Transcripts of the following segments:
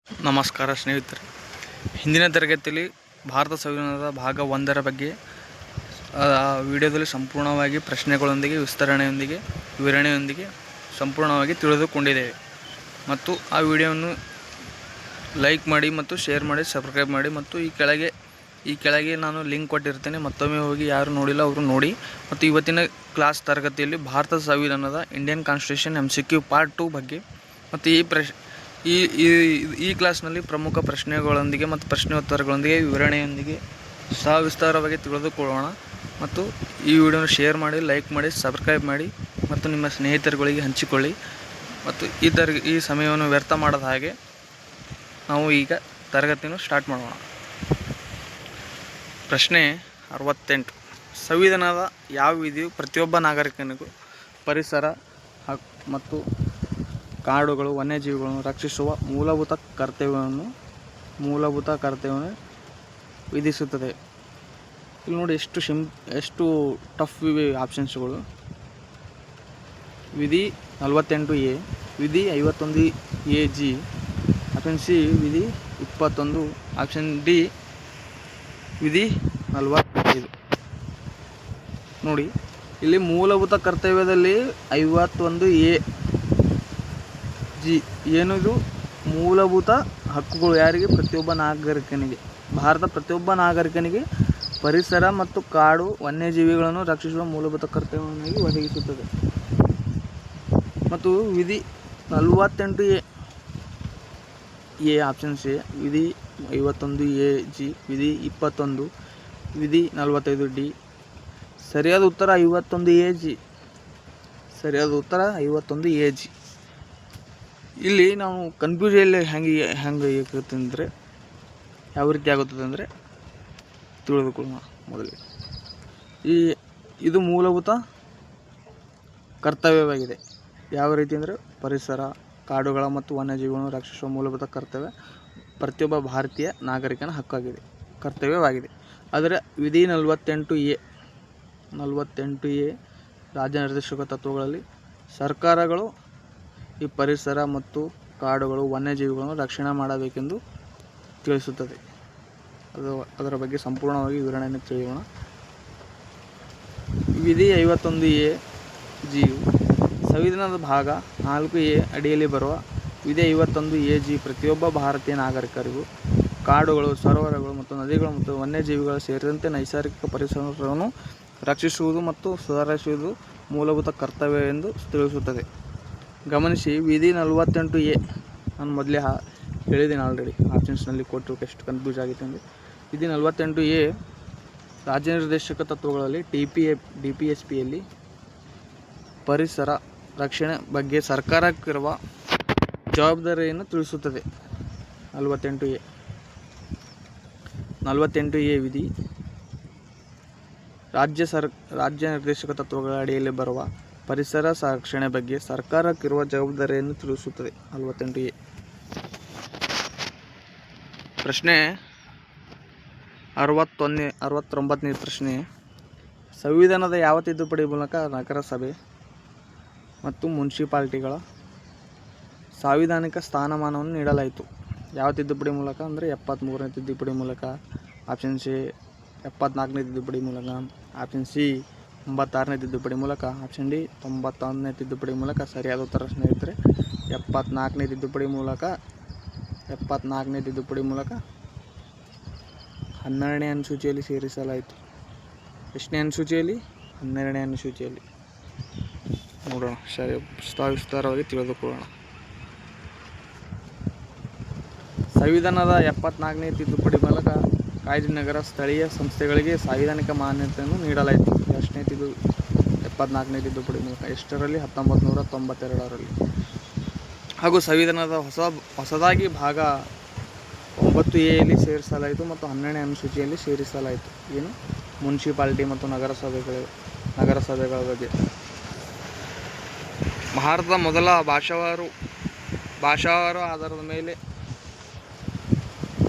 ನಮಸ್ಕಾರ ಸ್ನೇಹಿತರೆ. ಹಿಂದಿನ ತರಗತಿಯಲ್ಲಿ ಭಾರತ ಸಂವಿಧಾನದ ಭಾಗ 1ರ ಬಗ್ಗೆ ವಿಡಿಯೋದಲ್ಲಿ ಸಂಪೂರ್ಣವಾಗಿ ಪ್ರಶ್ನೆಗಳೊಂದಿಗೆ ವಿವರಣೆಯೊಂದಿಗೆ ಸಂಪೂರ್ಣವಾಗಿ ತಿಳಿದುಕೊಂಡಿದ್ದೇವೆ. ಮತ್ತು ಆ ವಿಡಿಯೋವನ್ನು ಲೈಕ್ ಮಾಡಿ ಮತ್ತು ಶೇರ್ ಮಾಡಿ, ಸಬ್ಸ್ಕ್ರೈಬ್ ಮಾಡಿ. ಮತ್ತು ಈ ಕೆಳಗೆ ನಾನು ಲಿಂಕ್ ಕೊಟ್ಟಿರ್ತೇನೆ, ಮತ್ತೊಮ್ಮೆ ಹೋಗಿ ಯಾರು ನೋಡಿಲ್ಲ ಅವರು ನೋಡಿ. ಮತ್ತು ಇವತ್ತಿನ ಕ್ಲಾಸ್ ತರಗತಿಯಲ್ಲಿ ಭಾರತದ ಸಂವಿಧಾನದ ಇಂಡಿಯನ್ ಕಾನ್ಸ್ಟಿಟ್ಯೂಷನ್ MCQ ಪಾರ್ಟ್ 2 ಬಗ್ಗೆ ಮತ್ತು ಈ ಕ್ಲಾಸ್ನಲ್ಲಿ ಪ್ರಮುಖ ಪ್ರಶ್ನೆಗಳೊಂದಿಗೆ ಮತ್ತು ಪ್ರಶ್ನೋತ್ತರಗಳೊಂದಿಗೆ ವಿವರಣೆಯೊಂದಿಗೆ ಸವಿಸ್ತಾರವಾಗಿ ತಿಳಿದುಕೊಳ್ಳೋಣ. ಮತ್ತು ಈ ವಿಡಿಯೋನ ಶೇರ್ ಮಾಡಿ, ಲೈಕ್ ಮಾಡಿ, ಸಬ್ಸ್ಕ್ರೈಬ್ ಮಾಡಿ ಮತ್ತು ನಿಮ್ಮ ಸ್ನೇಹಿತರುಗಳಿಗೆ ಹಂಚಿಕೊಳ್ಳಿ. ಮತ್ತು ಈ ಸಮಯವನ್ನು ವ್ಯರ್ಥ ಮಾಡದ ಹಾಗೆ ನಾವು ಈಗ ತರಗತಿಯನ್ನು ಸ್ಟಾರ್ಟ್ ಮಾಡೋಣ. ಪ್ರಶ್ನೆ 68. ಸಂವಿಧಾನದ ಯಾವ ವಿಧಿಯು ಪ್ರತಿಯೊಬ್ಬ ನಾಗರಿಕನಿಗೂ ಪರಿಸರ ಮತ್ತು ಕಾಡುಗಳು, ವನ್ಯಜೀವಿಗಳನ್ನು ರಕ್ಷಿಸುವ ಮೂಲಭೂತ ಕರ್ತವ್ಯವನ್ನು ವಿಧಿಸುತ್ತದೆ? ಇಲ್ಲಿ ನೋಡಿ ಎಷ್ಟು ಟಫ್ ಇವೆ ಆಪ್ಷನ್ಸ್ಗಳು. ವಿಧಿ 48A, ವಿಧಿ 51AG, ಆಪ್ಷನ್ ಸಿ ವಿಧಿ 21, ಆಪ್ಷನ್ ಡಿ ವಿಧಿ 45. ನೋಡಿ, ಇಲ್ಲಿ ಮೂಲಭೂತ ಕರ್ತವ್ಯದಲ್ಲಿ 51AG ಏನಿದು? ಮೂಲಭೂತ ಹಕ್ಕುಗಳು. ಯಾರಿಗೆ? ಪ್ರತಿಯೊಬ್ಬ ನಾಗರಿಕನಿಗೆ. ಭಾರತ ಪ್ರತಿಯೊಬ್ಬ ನಾಗರಿಕನಿಗೆ ಪರಿಸರ ಮತ್ತು ಕಾಡು, ವನ್ಯಜೀವಿಗಳನ್ನು ರಕ್ಷಿಸುವ ಮೂಲಭೂತ ಕರ್ತವ್ಯವನ್ನು ಒದಗಿಸುತ್ತದೆ. ಮತ್ತು ವಿಧಿ 48A ಆಪ್ಷನ್ ಸಿ, ವಿಧಿ 51AG, ವಿಧಿ 21, ವಿಧಿ 45D. ಸರಿಯಾದ ಉತ್ತರ 51AG. ಸರಿಯಾದ ಉತ್ತರ 51AG. ಇಲ್ಲಿ ನಾವು ಕನ್ಫ್ಯೂಷನ್ ಹೆಂಗೆ ಇರ್ತಂದರೆ ಯಾವ ರೀತಿ ಆಗುತ್ತದೆ ಅಂದರೆ ತಿಳಿದುಕೊಳ್ಳೋಣ. ಮೊದಲಿಗೆ ಇದು ಮೂಲಭೂತ ಕರ್ತವ್ಯವಾಗಿದೆ. ಯಾವ ರೀತಿ ಅಂದರೆ ಪರಿಸರ, ಕಾಡುಗಳ ಮತ್ತು ವನ್ಯಜೀವಿಗಳನ್ನು ರಕ್ಷಿಸುವ ಮೂಲಭೂತ ಕರ್ತವ್ಯ ಪ್ರತಿಯೊಬ್ಬ ಭಾರತೀಯ ನಾಗರಿಕನ ಹಕ್ಕಾಗಿದೆ, ಕರ್ತವ್ಯವಾಗಿದೆ. ಆದರೆ ವಿಧಿ 48A ರಾಜ್ಯ ನಿರ್ದೇಶಕ ತತ್ವಗಳಲ್ಲಿ ಸರ್ಕಾರಗಳು ಈ ಪರಿಸರ ಮತ್ತು ಕಾಡುಗಳು, ವನ್ಯಜೀವಿಗಳನ್ನು ರಕ್ಷಣೆ ಮಾಡಬೇಕೆಂದು ತಿಳಿಸುತ್ತದೆ. ಅದರ ಬಗ್ಗೆ ಸಂಪೂರ್ಣವಾಗಿ ವಿವರಣೆಯನ್ನು ತಿಳಿಯೋಣ. ವಿಧಿ 51AG ಸಂವಿಧಾನದ ಭಾಗ 4A ಅಡಿಯಲ್ಲಿ ಬರುವ ವಿಧಿ 51AG ಪ್ರತಿಯೊಬ್ಬ ಭಾರತೀಯ ನಾಗರಿಕರಿಗೂ ಕಾಡುಗಳು, ಸರೋವರಗಳು ಮತ್ತು ನದಿಗಳು ಮತ್ತು ವನ್ಯಜೀವಿಗಳು ಸೇರಿದಂತೆ ನೈಸರ್ಗಿಕ ಪರಿಸರವನ್ನು ರಕ್ಷಿಸುವುದು ಮತ್ತು ಸುಧಾರಿಸುವುದು ಮೂಲಭೂತ ಕರ್ತವ್ಯ ಎಂದು ತಿಳಿಸುತ್ತದೆ. ಗಮನಿಸಿ, ವಿಧಿ 48A ನಾನು ಮೊದಲೇ ಹೇಳಿದ್ದೇನೆ ಆಲ್ರೆಡಿ, ಆಪ್ಷನ್ಸ್ನಲ್ಲಿ ಕೊಟ್ಟು ಎಷ್ಟು ಕನ್ಫ್ಯೂಸ್ ಆಗಿತ್ತು ಅಂದರೆ. ವಿಧಿ 48A ರಾಜ್ಯ ನಿರ್ದೇಶಕ ತತ್ವಗಳಲ್ಲಿ DPSPಯಲ್ಲಿ ಪರಿಸರ ರಕ್ಷಣೆ ಬಗ್ಗೆ ಸರ್ಕಾರಕ್ಕಿರುವ ಜವಾಬ್ದಾರಿಯನ್ನು ತಿಳಿಸುತ್ತದೆ. 48A ವಿಧಿ ರಾಜ್ಯ ನಿರ್ದೇಶಕ ತತ್ವಗಳ ಅಡಿಯಲ್ಲಿ ಬರುವ ಪರಿಸರ ರಕ್ಷಣೆ ಬಗ್ಗೆ ಸರ್ಕಾರಕ್ಕಿರುವ ಜವಾಬ್ದಾರಿಯನ್ನು ತಿಳಿಸುತ್ತದೆ. 48A. ಪ್ರಶ್ನೆ 69ನೇ ಪ್ರಶ್ನೆ. ಸಂವಿಧಾನದ ಯಾವ ತಿದ್ದುಪಡಿ ಮೂಲಕ ನಗರಸಭೆ ಮತ್ತು ಮುನ್ಸಿಪಾಲಿಟಿಗಳ ಸಾಂವಿಧಾನಿಕ ಸ್ಥಾನಮಾನವನ್ನು ನೀಡಲಾಯಿತು? ಯಾವ ತಿದ್ದುಪಡಿ ಮೂಲಕ ಅಂದರೆ 73ನೇ ತಿದ್ದುಪಡಿ ಮೂಲಕ, ಆಪ್ಷನ್ ಸಿ 74ನೇ ತಿದ್ದುಪಡಿ ಮೂಲಕ, ಆಪ್ಷನ್ ಸಿ 86ನೇ ತಿದ್ದುಪಡಿ ಮೂಲಕ, ಆಪ್ಷನ್ ಡಿ 91ನೇ ತಿದ್ದುಪಡಿ ಮೂಲಕ. ಸರಿಯಾದ ಉತ್ತರ ಸ್ನೇಹಿತರೆ 74ನೇ ತಿದ್ದುಪಡಿ ಮೂಲಕ. 74ನೇ ತಿದ್ದುಪಡಿ ಮೂಲಕ 12ನೇ ಅನುಸೂಚಿಯಲ್ಲಿ ಸೇರಿಸಲಾಯಿತು. ಎಷ್ಟನೇ ಅನುಸೂಚಿಯಲ್ಲಿ? 12ನೇ ಅನುಸೂಚಿಯಲ್ಲಿ. ನೋಡೋಣ, ವಿಸ್ತಾರವಾಗಿ ತಿಳಿದುಕೊಳ್ಳೋಣ. ಸಂವಿಧಾನದ 74ನೇ ತಿದ್ದುಪಡಿ ಮೂಲಕ ಕಾಯ್ದೆ ನಗರ ಸ್ಥಳೀಯ ಸಂಸ್ಥೆಗಳಿಗೆ ಸಾಂವಿಧಾನಿಕ ಮಾನ್ಯತೆಯನ್ನು ನೀಡಲಾಯಿತು. 74ನೇ ತಿದ್ದುಪಡಿ ಮೂಲಕ. ಎಷ್ಟರಲ್ಲಿ? 1992ರಲ್ಲಿ. ಹಾಗೂ ಸಂವಿಧಾನದ ಹೊಸದಾಗಿ ಭಾಗ 9Aಯಲ್ಲಿ ಸೇರಿಸಲಾಯಿತು ಮತ್ತು 12ನೇ ಅನುಸೂಚಿಯಲ್ಲಿ ಸೇರಿಸಲಾಯಿತು. ಏನು? ಮುನ್ಸಿಪಾಲಿಟಿ ಮತ್ತು ನಗರಸಭೆಗಳ ಬಗ್ಗೆ. ಭಾರತದ ಮೊದಲ ಭಾಷಾವಾರು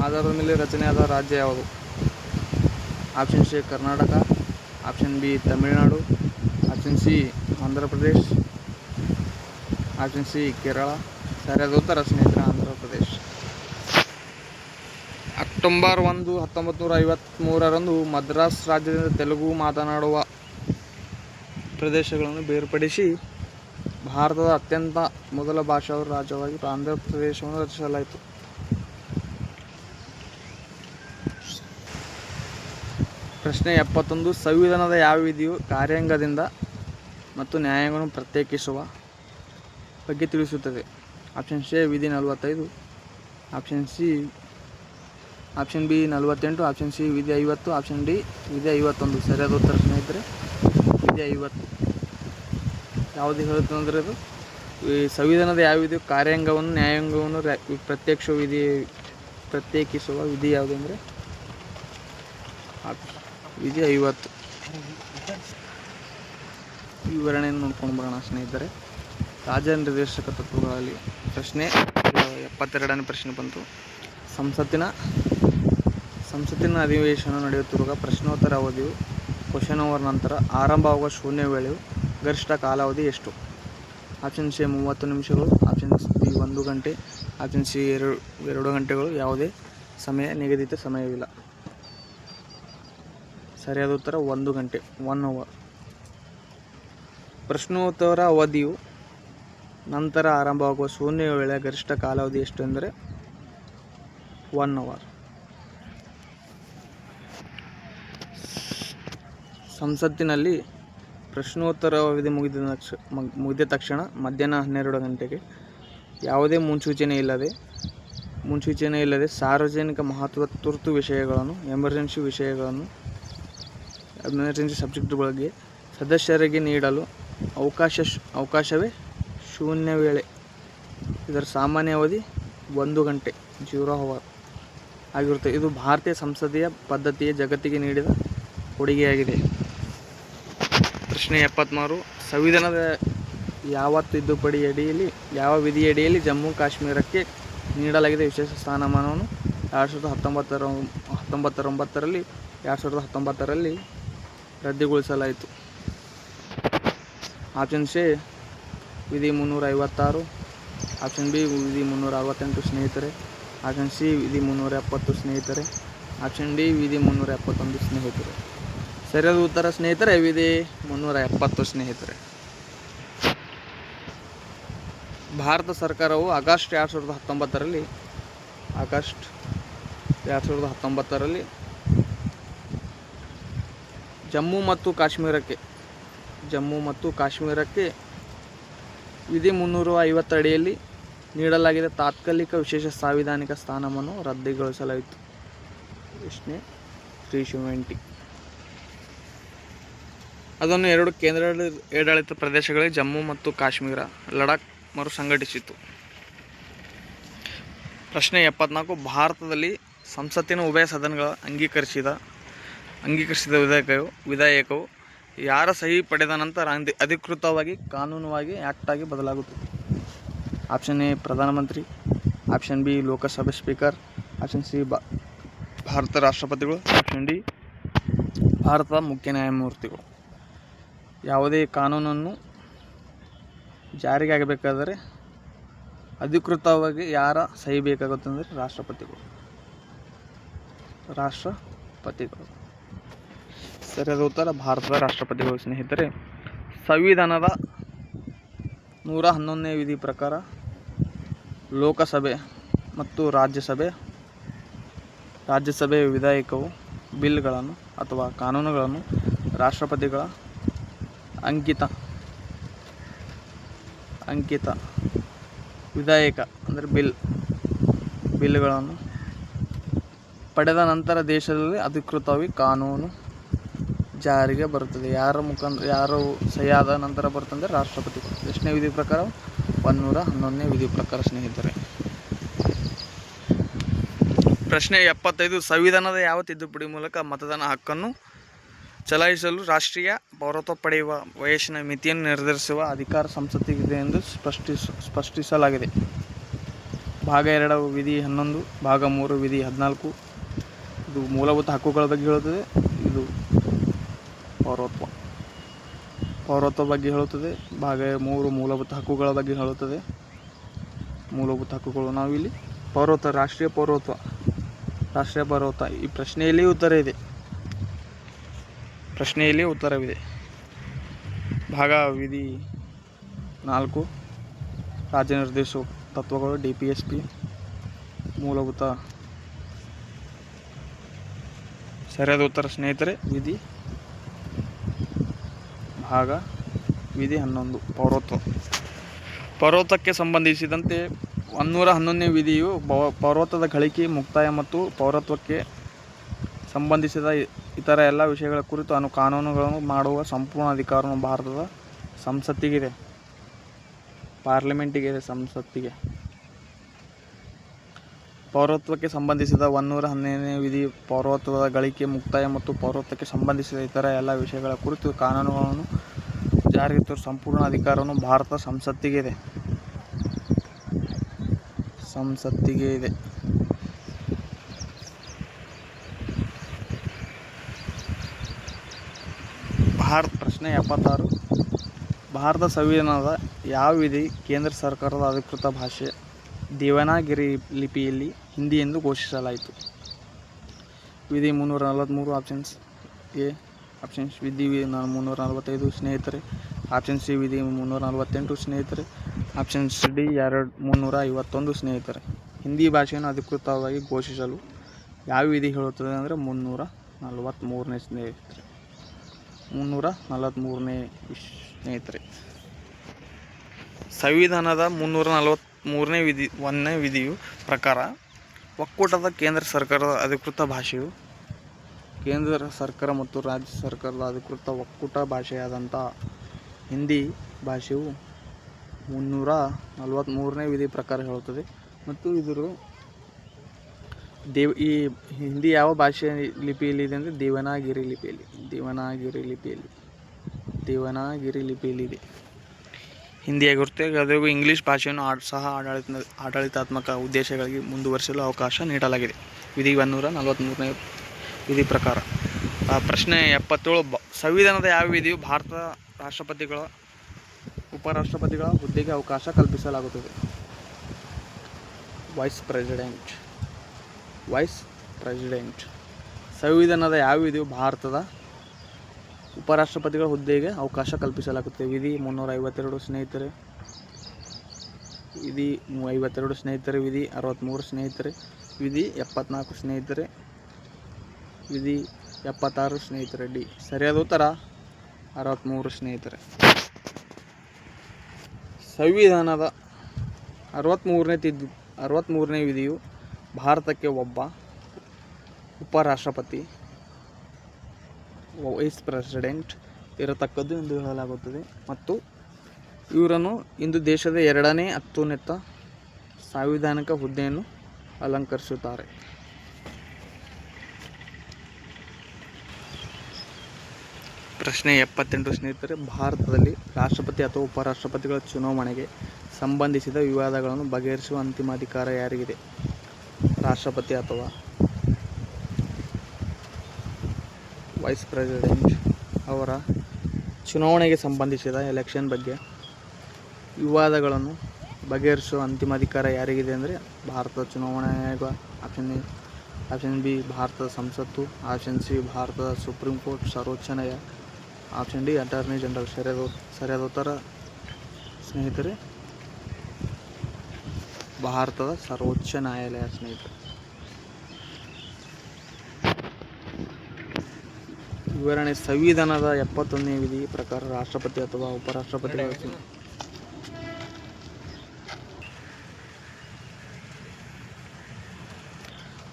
ಆಧಾರದ ಮೇಲೆ ರಚನೆಯಾದ ರಾಜ್ಯ ಯಾವುದು? Option C Karnataka, option B Tamil Nadu, option C Andhra Pradesh, option C Kerala. ಸರಿಯಾದ ಉತ್ತರ ಸ್ನೇಹಿತರೆ ಆಂಧ್ರ ಪ್ರದೇಶ್. ಅಕ್ಟೋಬರ್ 1, 1953ರಂದು ಮದ್ರಾಸ್ ರಾಜ್ಯದಿಂದ ತೆಲುಗು ಮಾತನಾಡುವ ಪ್ರದೇಶಗಳನ್ನು ಬೇರ್ಪಡಿಸಿ ಭಾರತದ ಅತ್ಯಂತ ಮೊದಲ ಭಾಷಾ ರಾಜ್ಯವಾಗಿ ಆಂಧ್ರ ಪ್ರದೇಶವನ್ನು ರಚಿಸಲಾಯಿತು. ಪ್ರಶ್ನೆ 71. ಸಂವಿಧಾನದ ಯಾವ ವಿಧಿಯು ಕಾರ್ಯಾಂಗದಿಂದ ಮತ್ತು ನ್ಯಾಯಾಂಗವನ್ನು ಪ್ರತ್ಯೇಕಿಸುವ ಬಗ್ಗೆ ತಿಳಿಸುತ್ತದೆ? ಆಪ್ಷನ್ ಸಿ ವಿಧಿ 45, ಆಪ್ಷನ್ ಬಿ 48, ಆಪ್ಷನ್ ಸಿ ವಿಧಿ 50, ಆಪ್ಷನ್ ಡಿ ವಿಧಿ 51. ಸರಿಯಾದ ಉತ್ತರ ಸ್ನೇಹಿತರೆ ವಿಧಿ 50. ಯಾವುದು ಹೇಳುತ್ತೆ ಅಂದರೆ ಅದು ಈ ಸಂವಿಧಾನದ ಯಾವ ವಿಧಿಯು ಕಾರ್ಯಾಂಗವನ್ನು ನ್ಯಾಯಾಂಗವನ್ನು ಪ್ರತ್ಯೇಕಿಸುವ ವಿಧಿ ಯಾವುದು ಅಂದರೆ ವಿಧಿ 50. ವಿವರಣೆಯನ್ನು ನೋಡ್ಕೊಂಡು ಬರೋಣ ಸ್ನೇಹಿತರೆ. ರಾಜ್ಯ ನಿರ್ದೇಶಕ ತತ್ವಗಳಲ್ಲಿ ಪ್ರಶ್ನೆ 72ನೇ ಪ್ರಶ್ನೆ ಬಂತು. ಸಂಸತ್ತಿನ ಅಧಿವೇಶನ ನಡೆಯುತ್ತಿರುವಾಗ ಪ್ರಶ್ನೋತ್ತರ ಅವಧಿಯು ಕ್ವಶನ್ ಅವರ್ ನಂತರ ಆರಂಭವಾಗುವ ಶೂನ್ಯ ವೇಳೆಯು ಗರಿಷ್ಠ ಕಾಲಾವಧಿ ಎಷ್ಟು? ಆಪ್ಷನ್ ಸಿ 30 ನಿಮಿಷಗಳು, ಆಪ್ಷನ್ ಬಿ 1 ಗಂಟೆ, ಆಪ್ಷನ್ ಸಿ 2 ಗಂಟೆಗಳು. ಯಾವುದೇ ನಿಗದಿತ ಸಮಯವಿಲ್ಲ. ಸರಿಯಾದ ಉತ್ತರ 1 ಗಂಟೆ, 1 ಅವರ್. ಪ್ರಶ್ನೋತ್ತರ ಅವಧಿಯು ನಂತರ ಆರಂಭವಾಗುವ ಶೂನ್ಯ ವೇಳೆಯ ಗರಿಷ್ಠ ಕಾಲಾವಧಿ ಎಷ್ಟು ಎಂದರೆ 1 ಅವರ್. ಸಂಸತ್ತಿನಲ್ಲಿ ಪ್ರಶ್ನೋತ್ತರ ಅವಧಿ ಮುಗಿದ ತಕ್ಷಣ ಮಧ್ಯಾಹ್ನ 12 ಗಂಟೆಗೆ ಯಾವುದೇ ಮುನ್ಸೂಚನೆ ಇಲ್ಲದೆ ಸಾರ್ವಜನಿಕ ಮಹತ್ವದ ತುರ್ತು ವಿಷಯಗಳನ್ನು ಎಮರ್ಜೆನ್ಸಿ ಸಬ್ಜೆಕ್ಟ್ಗಳಿಗೆ ಸದಸ್ಯರಿಗೆ ನೀಡಲು ಅವಕಾಶವೇ ಶೂನ್ಯ ವೇಳೆ. ಇದರ ಸಾಮಾನ್ಯ ಅವಧಿ 1 ಗಂಟೆ, 0 ಅವರ್ ಆಗಿರುತ್ತದೆ. ಇದು ಭಾರತೀಯ ಸಂಸದೀಯ ಪದ್ಧತಿಯ ಜಗತ್ತಿಗೆ ನೀಡಿದ ಕೊಡುಗೆಯಾಗಿದೆ. ಪ್ರಶ್ನೆ 73. ಸಂವಿಧಾನದ ಯಾವ ವಿಧಿಯಡಿಯಲ್ಲಿ ಜಮ್ಮು ಕಾಶ್ಮೀರಕ್ಕೆ ನೀಡಲಾಗಿದೆ ವಿಶೇಷ ಸ್ಥಾನಮಾನವನ್ನು 2019ರಲ್ಲಿ ರದ್ದುಗೊಳಿಸಲಾಯಿತು? ಆಪ್ಷನ್ ಸಿ ವಿಧಿ 356, ಆಪ್ಷನ್ ಬಿ ವಿಧಿ 368 ಸ್ನೇಹಿತರೆ, ಆಪ್ಷನ್ ಸಿ ವಿಧಿ 370 ಸ್ನೇಹಿತರೆ, ಆಪ್ಷನ್ ಡಿ ವಿಧಿ 371 ಸ್ನೇಹಿತರೆ. ಸರಿಯಾದ ಉತ್ತರ ಸ್ನೇಹಿತರೆ ವಿಧಿ 370 ಸ್ನೇಹಿತರೆ. ಭಾರತ ಸರ್ಕಾರವು ಆಗಸ್ಟ್ 2019ರಲ್ಲಿ ಜಮ್ಮು ಮತ್ತು ಕಾಶ್ಮೀರಕ್ಕೆ ವಿಧಿ 350 ಅಡಿಯಲ್ಲಿ ನೀಡಲಾಗಿದ್ದ ತಾತ್ಕಾಲಿಕ ವಿಶೇಷ ಸಾಂವಿಧಾನಿಕ ಸ್ಥಾನವನ್ನು ರದ್ದುಗೊಳಿಸಲಾಯಿತು. ಪ್ರಶ್ನೆ 370. ಅದನ್ನು 2 ಕೇಂದ್ರಾಡಳಿತ ಪ್ರದೇಶಗಳಿಗೆ ಜಮ್ಮು ಮತ್ತು ಕಾಶ್ಮೀರ, ಲಡಾಖ್ ಮರುಸಂಘಟಿಸಿತು. ಪ್ರಶ್ನೆ 74. ಭಾರತದಲ್ಲಿ ಸಂಸತ್ತಿನ ಉಭಯ ಸದನಗಳ ಅಂಗೀಕರಿಸಿದ ವಿಧೇಯಕವು ಯಾರ ಸಹಿ ಪಡೆದ ನಂತರ ಅಧಿಕೃತವಾಗಿ ಕಾನೂನುವಾಗಿ ಆ್ಯಕ್ಟಾಗಿ ಬದಲಾಗುತ್ತದೆ? ಆಪ್ಷನ್ ಎ ಪ್ರಧಾನಮಂತ್ರಿ, ಆಪ್ಷನ್ ಬಿ ಲೋಕಸಭೆ ಸ್ಪೀಕರ್, ಆಪ್ಷನ್ ಸಿ ಭಾರತ ರಾಷ್ಟ್ರಪತಿಗಳು, ಆಪ್ಷನ್ ಡಿ ಭಾರತದ ಮುಖ್ಯ ನ್ಯಾಯಮೂರ್ತಿಗಳು. ಯಾವುದೇ ಕಾನೂನನ್ನು ಜಾರಿಗೆ ಆಗಬೇಕಾದರೆ ಅಧಿಕೃತವಾಗಿ ಯಾರ ಸಹಿ ಬೇಕಾಗುತ್ತೆ ಅಂದರೆ ರಾಷ್ಟ್ರಪತಿಗಳು. ಸರಿಯಾದ ಉತ್ತರ ಭಾರತದ ರಾಷ್ಟ್ರಪತಿಗಳು ಸ್ನೇಹಿತರೆ. ಸಂವಿಧಾನದ 111ನೇ ವಿಧಿ ಪ್ರಕಾರ ಲೋಕಸಭೆ ಮತ್ತು ರಾಜ್ಯಸಭೆ ವಿಧೇಯಕವು ಬಿಲ್ಗಳನ್ನು ಅಥವಾ ಕಾನೂನುಗಳನ್ನು ರಾಷ್ಟ್ರಪತಿಗಳ ಅಂಕಿತ ವಿಧೇಯಕ ಅಂದರೆ ಬಿಲ್ಗಳನ್ನು ಪಡೆದ ನಂತರ ದೇಶದಲ್ಲಿ ಅಧಿಕೃತವಾಗಿ ಕಾನೂನು ಜಾರಿಗೆ ಬರುತ್ತದೆ. ಯಾರು ಸಹಿಯಾದ ನಂತರ ಬರುತ್ತದೆ ರಾಷ್ಟ್ರಪತಿಗಳು. ಎಷ್ಟನೇ ವಿಧಿ ಪ್ರಕಾರ? 111ನೇ ವಿಧಿ ಪ್ರಕಾರ ಸ್ನೇಹಿತರೆ. ಪ್ರಶ್ನೆ 75. ಸಂವಿಧಾನದ ಯಾವ ತಿದ್ದುಪಡಿ ಮೂಲಕ ಮತದಾನ ಹಕ್ಕನ್ನು ಚಲಾಯಿಸಲು ರಾಷ್ಟ್ರೀಯ ಪೌರತ್ವ ಪಡೆಯುವ ವಯಸ್ಸಿನ ಮಿತಿಯನ್ನು ನಿರ್ಧರಿಸುವ ಅಧಿಕಾರ ಸಂಸತ್ತಿಗಿದೆ ಎಂದು ಸ್ಪಷ್ಟಿಸಲಾಗಿದೆ? ಭಾಗ 2 ವಿಧಿ 11, ಭಾಗ 3 ವಿಧಿ 14. ಇದು ಮೂಲಭೂತ ಹಕ್ಕುಗಳ ಬಗ್ಗೆ ಹೇಳುತ್ತದೆ, ಇದು ಪೌರತ್ವ ಬಗ್ಗೆ ಹೇಳುತ್ತದೆ. ಭಾಗ 3 ಮೂಲಭೂತ ಹಕ್ಕುಗಳ ಬಗ್ಗೆ ಹೇಳುತ್ತದೆ. ಮೂಲಭೂತ ಹಕ್ಕುಗಳು ನಾವಿಲ್ಲಿ ರಾಷ್ಟ್ರೀಯ ರಾಷ್ಟ್ರೀಯ ಪರ್ವತ? ಈ ಪ್ರಶ್ನೆಯಲ್ಲಿ ಉತ್ತರ ಇದೆ. ಪ್ರಶ್ನೆಯಲ್ಲಿ ಉತ್ತರವಿದೆ. ಭಾಗ ವಿಧಿ 4 ರಾಜ್ಯ ನಿರ್ದೇಶಕ ತತ್ವಗಳು, DPSP, ಮೂಲಭೂತ. ಸರಿಯಾದ ಉತ್ತರ ಸ್ನೇಹಿತರೆ ಭಾಗ ವಿಧಿ 11 ಪರ್ವತಕ್ಕೆ ಸಂಬಂಧಿಸಿದಂತೆ 111ನೇ ವಿಧಿಯು ಪರ್ವತದ ಗಳಿಕೆ, ಮುಕ್ತಾಯ ಮತ್ತು ಪೌರತ್ವಕ್ಕೆ ಸಂಬಂಧಿಸಿದ ಇತರ ಎಲ್ಲ ವಿಷಯಗಳ ಕುರಿತು ಕಾನೂನುಗಳನ್ನು ಮಾಡುವ ಸಂಪೂರ್ಣ ಅಧಿಕಾರವನ್ನು ಭಾರತದ ಸಂಸತ್ತಿಗಿದೆ, ಪಾರ್ಲಿಮೆಂಟಿಗಿದೆ. ಸಂಸತ್ತಿಗೆ ಪೌರತ್ವಕ್ಕೆ ಸಂಬಂಧಿಸಿದ 111ನೇ ವಿಧಿ ಪೌರತ್ವದ ಗಳಿಕೆ, ಮುಕ್ತಾಯ ಮತ್ತು ಪೌರತ್ವಕ್ಕೆ ಸಂಬಂಧಿಸಿದ ಇತರ ಎಲ್ಲ ವಿಷಯಗಳ ಕುರಿತು ಕಾನೂನುಗಳನ್ನು ಜಾರಿಗೆ ತರುವ ಸಂಪೂರ್ಣ ಅಧಿಕಾರವನ್ನು ಭಾರತ ಸಂಸತ್ತಿಗೆ ಇದೆ. ಪ್ರಶ್ನೆ 76. ಭಾರತ ಸಂವಿಧಾನದ ಯಾವ ವಿಧಿ ಕೇಂದ್ರ ಸರ್ಕಾರದ ಅಧಿಕೃತ ಭಾಷೆ ದೇವನಾಗರಿ ಲಿಪಿಯಲ್ಲಿ ಹಿಂದಿ ಎಂದು ಘೋಷಿಸಲಾಯಿತು? ವಿಧಿ 343 ಆಪ್ಷನ್ಸ್ ಎ. ಆಪ್ಷನ್ಸ್ ವಿಧಿ 345 ಸ್ನೇಹಿತರೆ. ಆಪ್ಷನ್ ಸಿ ವಿಧಿ 348 ಸ್ನೇಹಿತರೆ. ಆಪ್ಷನ್ಸ್ ಡಿ 351 ಸ್ನೇಹಿತರೆ. ಹಿಂದಿ ಭಾಷೆಯನ್ನು ಅಧಿಕೃತವಾಗಿ ಘೋಷಿಸಲು ಯಾವ ವಿಧಿ ಹೇಳುತ್ತದೆ ಅಂದರೆ 343ನೇ ಸ್ನೇಹಿತರೆ. 343ನೇ ಸ್ನೇಹಿತರೆ. ಸಂವಿಧಾನದ 343ನೇ ವಿಧಿ 1ನೇ ವಿಧಿಯು ಪ್ರಕಾರ ಒಕ್ಕೂಟದ ಕೇಂದ್ರ ಸರ್ಕಾರದ ಅಧಿಕೃತ ಭಾಷೆಯು ಕೇಂದ್ರ ಸರ್ಕಾರ ಮತ್ತು ರಾಜ್ಯ ಸರ್ಕಾರದ ಅಧಿಕೃತ ಒಕ್ಕೂಟ ಭಾಷೆಯಾದಂಥ ಹಿಂದಿ ಭಾಷೆಯು 343ನೇ ವಿಧಿ ಪ್ರಕಾರ ಹೇಳುತ್ತದೆ. ಮತ್ತು ಇದರ ಈ ಹಿಂದಿ ಯಾವ ಭಾಷೆ ಲಿಪಿಯಲ್ಲಿ ಇದೆ ಅಂದರೆ ದೇವನಾಗರಿ ಲಿಪಿಯಲ್ಲಿ ಇದೆ. ಹಿಂದಿ ಆಗಿರುತ್ತೆ. ಅದರಿಗೂ ಇಂಗ್ಲೀಷ್ ಭಾಷೆಯನ್ನು ಸಹ ಆಡಳಿತಾತ್ಮಕ ಉದ್ದೇಶಗಳಿಗೆ ಮುಂದುವರಿಸಲು ಅವಕಾಶ ನೀಡಲಾಗಿದೆ ವಿಧಿ 143ನೇ ವಿಧಿ ಪ್ರಕಾರ. ಪ್ರಶ್ನೆ 77. ಸಂವಿಧಾನದ ಯಾವ ವಿಧಿಯು ಭಾರತದ ರಾಷ್ಟ್ರಪತಿಗಳ ಉಪರಾಷ್ಟ್ರಪತಿಗಳ ಹುದ್ದೆಗೆ ಅವಕಾಶ ಕಲ್ಪಿಸಲಾಗುತ್ತದೆ? Vice president. ಸಂವಿಧಾನದ ಯಾವ ವಿಧಿಯು ಭಾರತದ ಉಪರಾಷ್ಟ್ರಪತಿಗಳ ಹುದ್ದೆಗೆ ಅವಕಾಶ ಕಲ್ಪಿಸಲಾಗುತ್ತದೆ? ವಿಧಿ 352 ಸ್ನೇಹಿತರೆ. ವಿಧಿ 52 ಸ್ನೇಹಿತರೆ. ವಿಧಿ 63 ಸ್ನೇಹಿತರೆ. ವಿಧಿ 74 ಸ್ನೇಹಿತರೆ. ವಿಧಿ 76 ಸ್ನೇಹಿತರೆ. ಡಿ. ಸರಿಯಾದ ಉತ್ತರ 63 ಸ್ನೇಹಿತರೆ. ಸಂವಿಧಾನದ 63ನೇ ವಿಧಿಯು ಭಾರತಕ್ಕೆ ಒಬ್ಬ ಉಪರಾಷ್ಟ್ರಪತಿ ವೈಸ್ ಪ್ರೆಸಿಡೆಂಟ್ ಇರತಕ್ಕದ್ದು ಎಂದು ಹೇಳಲಾಗುತ್ತದೆ ಮತ್ತು ಇವರನ್ನು ಇಂದು ದೇಶದ 2ನೇ ಅತ್ಯುನ್ನತ ಸಾಂವಿಧಾನಿಕ ಹುದ್ದೆಯನ್ನು ಅಲಂಕರಿಸುತ್ತಾರೆ. ಪ್ರಶ್ನೆ 78 ಸ್ನೇಹಿತರೆ. ಭಾರತದಲ್ಲಿ ರಾಷ್ಟ್ರಪತಿ ಅಥವಾ ಉಪರಾಷ್ಟ್ರಪತಿಗಳ ಚುನಾವಣೆಗೆ ಸಂಬಂಧಿಸಿದ ವಿವಾದಗಳನ್ನು ಬಗೆಹರಿಸುವ ಅಂತಿಮ ಅಧಿಕಾರ ಯಾರಿಗಿದೆ? ರಾಷ್ಟ್ರಪತಿ ಅಥವಾ ವೈಸ್ ಪ್ರೆಸಿಡೆಂಟ್ ಅವರ ಚುನಾವಣೆಗೆ ಸಂಬಂಧಿಸಿದ ಎಲೆಕ್ಷನ್ ಬಗ್ಗೆ ವಿವಾದಗಳನ್ನು ಬಗೆಹರಿಸುವ ಅಂತಿಮ ಅಧಿಕಾರ ಯಾರಿಗಿದೆ ಅಂದರೆ ಭಾರತದ ಚುನಾವಣಾ ಆಯೋಗ. ಆಪ್ಷನ್ ಬಿ ಭಾರತದ ಸಂಸತ್ತು. ಆಪ್ಷನ್ ಸಿ ಭಾರತದ ಸುಪ್ರೀಂ ಕೋರ್ಟ್ ಸರ್ವೋಚ್ಚ ನ್ಯಾಯ. Option D attorney general. ಸರಿಯಾದ ಉತ್ತರ ಸ್ನೇಹಿತರೆ ಭಾರತದ ಸರ್ವೋಚ್ಚ ನ್ಯಾಯಾಲಯ ಸ್ನೇಹಿತರೆ. ವಿವರಣೆ. ಸಂವಿಧಾನದ 71ನೇ ವಿಧಿ ಪ್ರಕಾರ ರಾಷ್ಟ್ರಪತಿ ಅಥವಾ ಉಪರಾಷ್ಟ್ರಪತಿಗಳ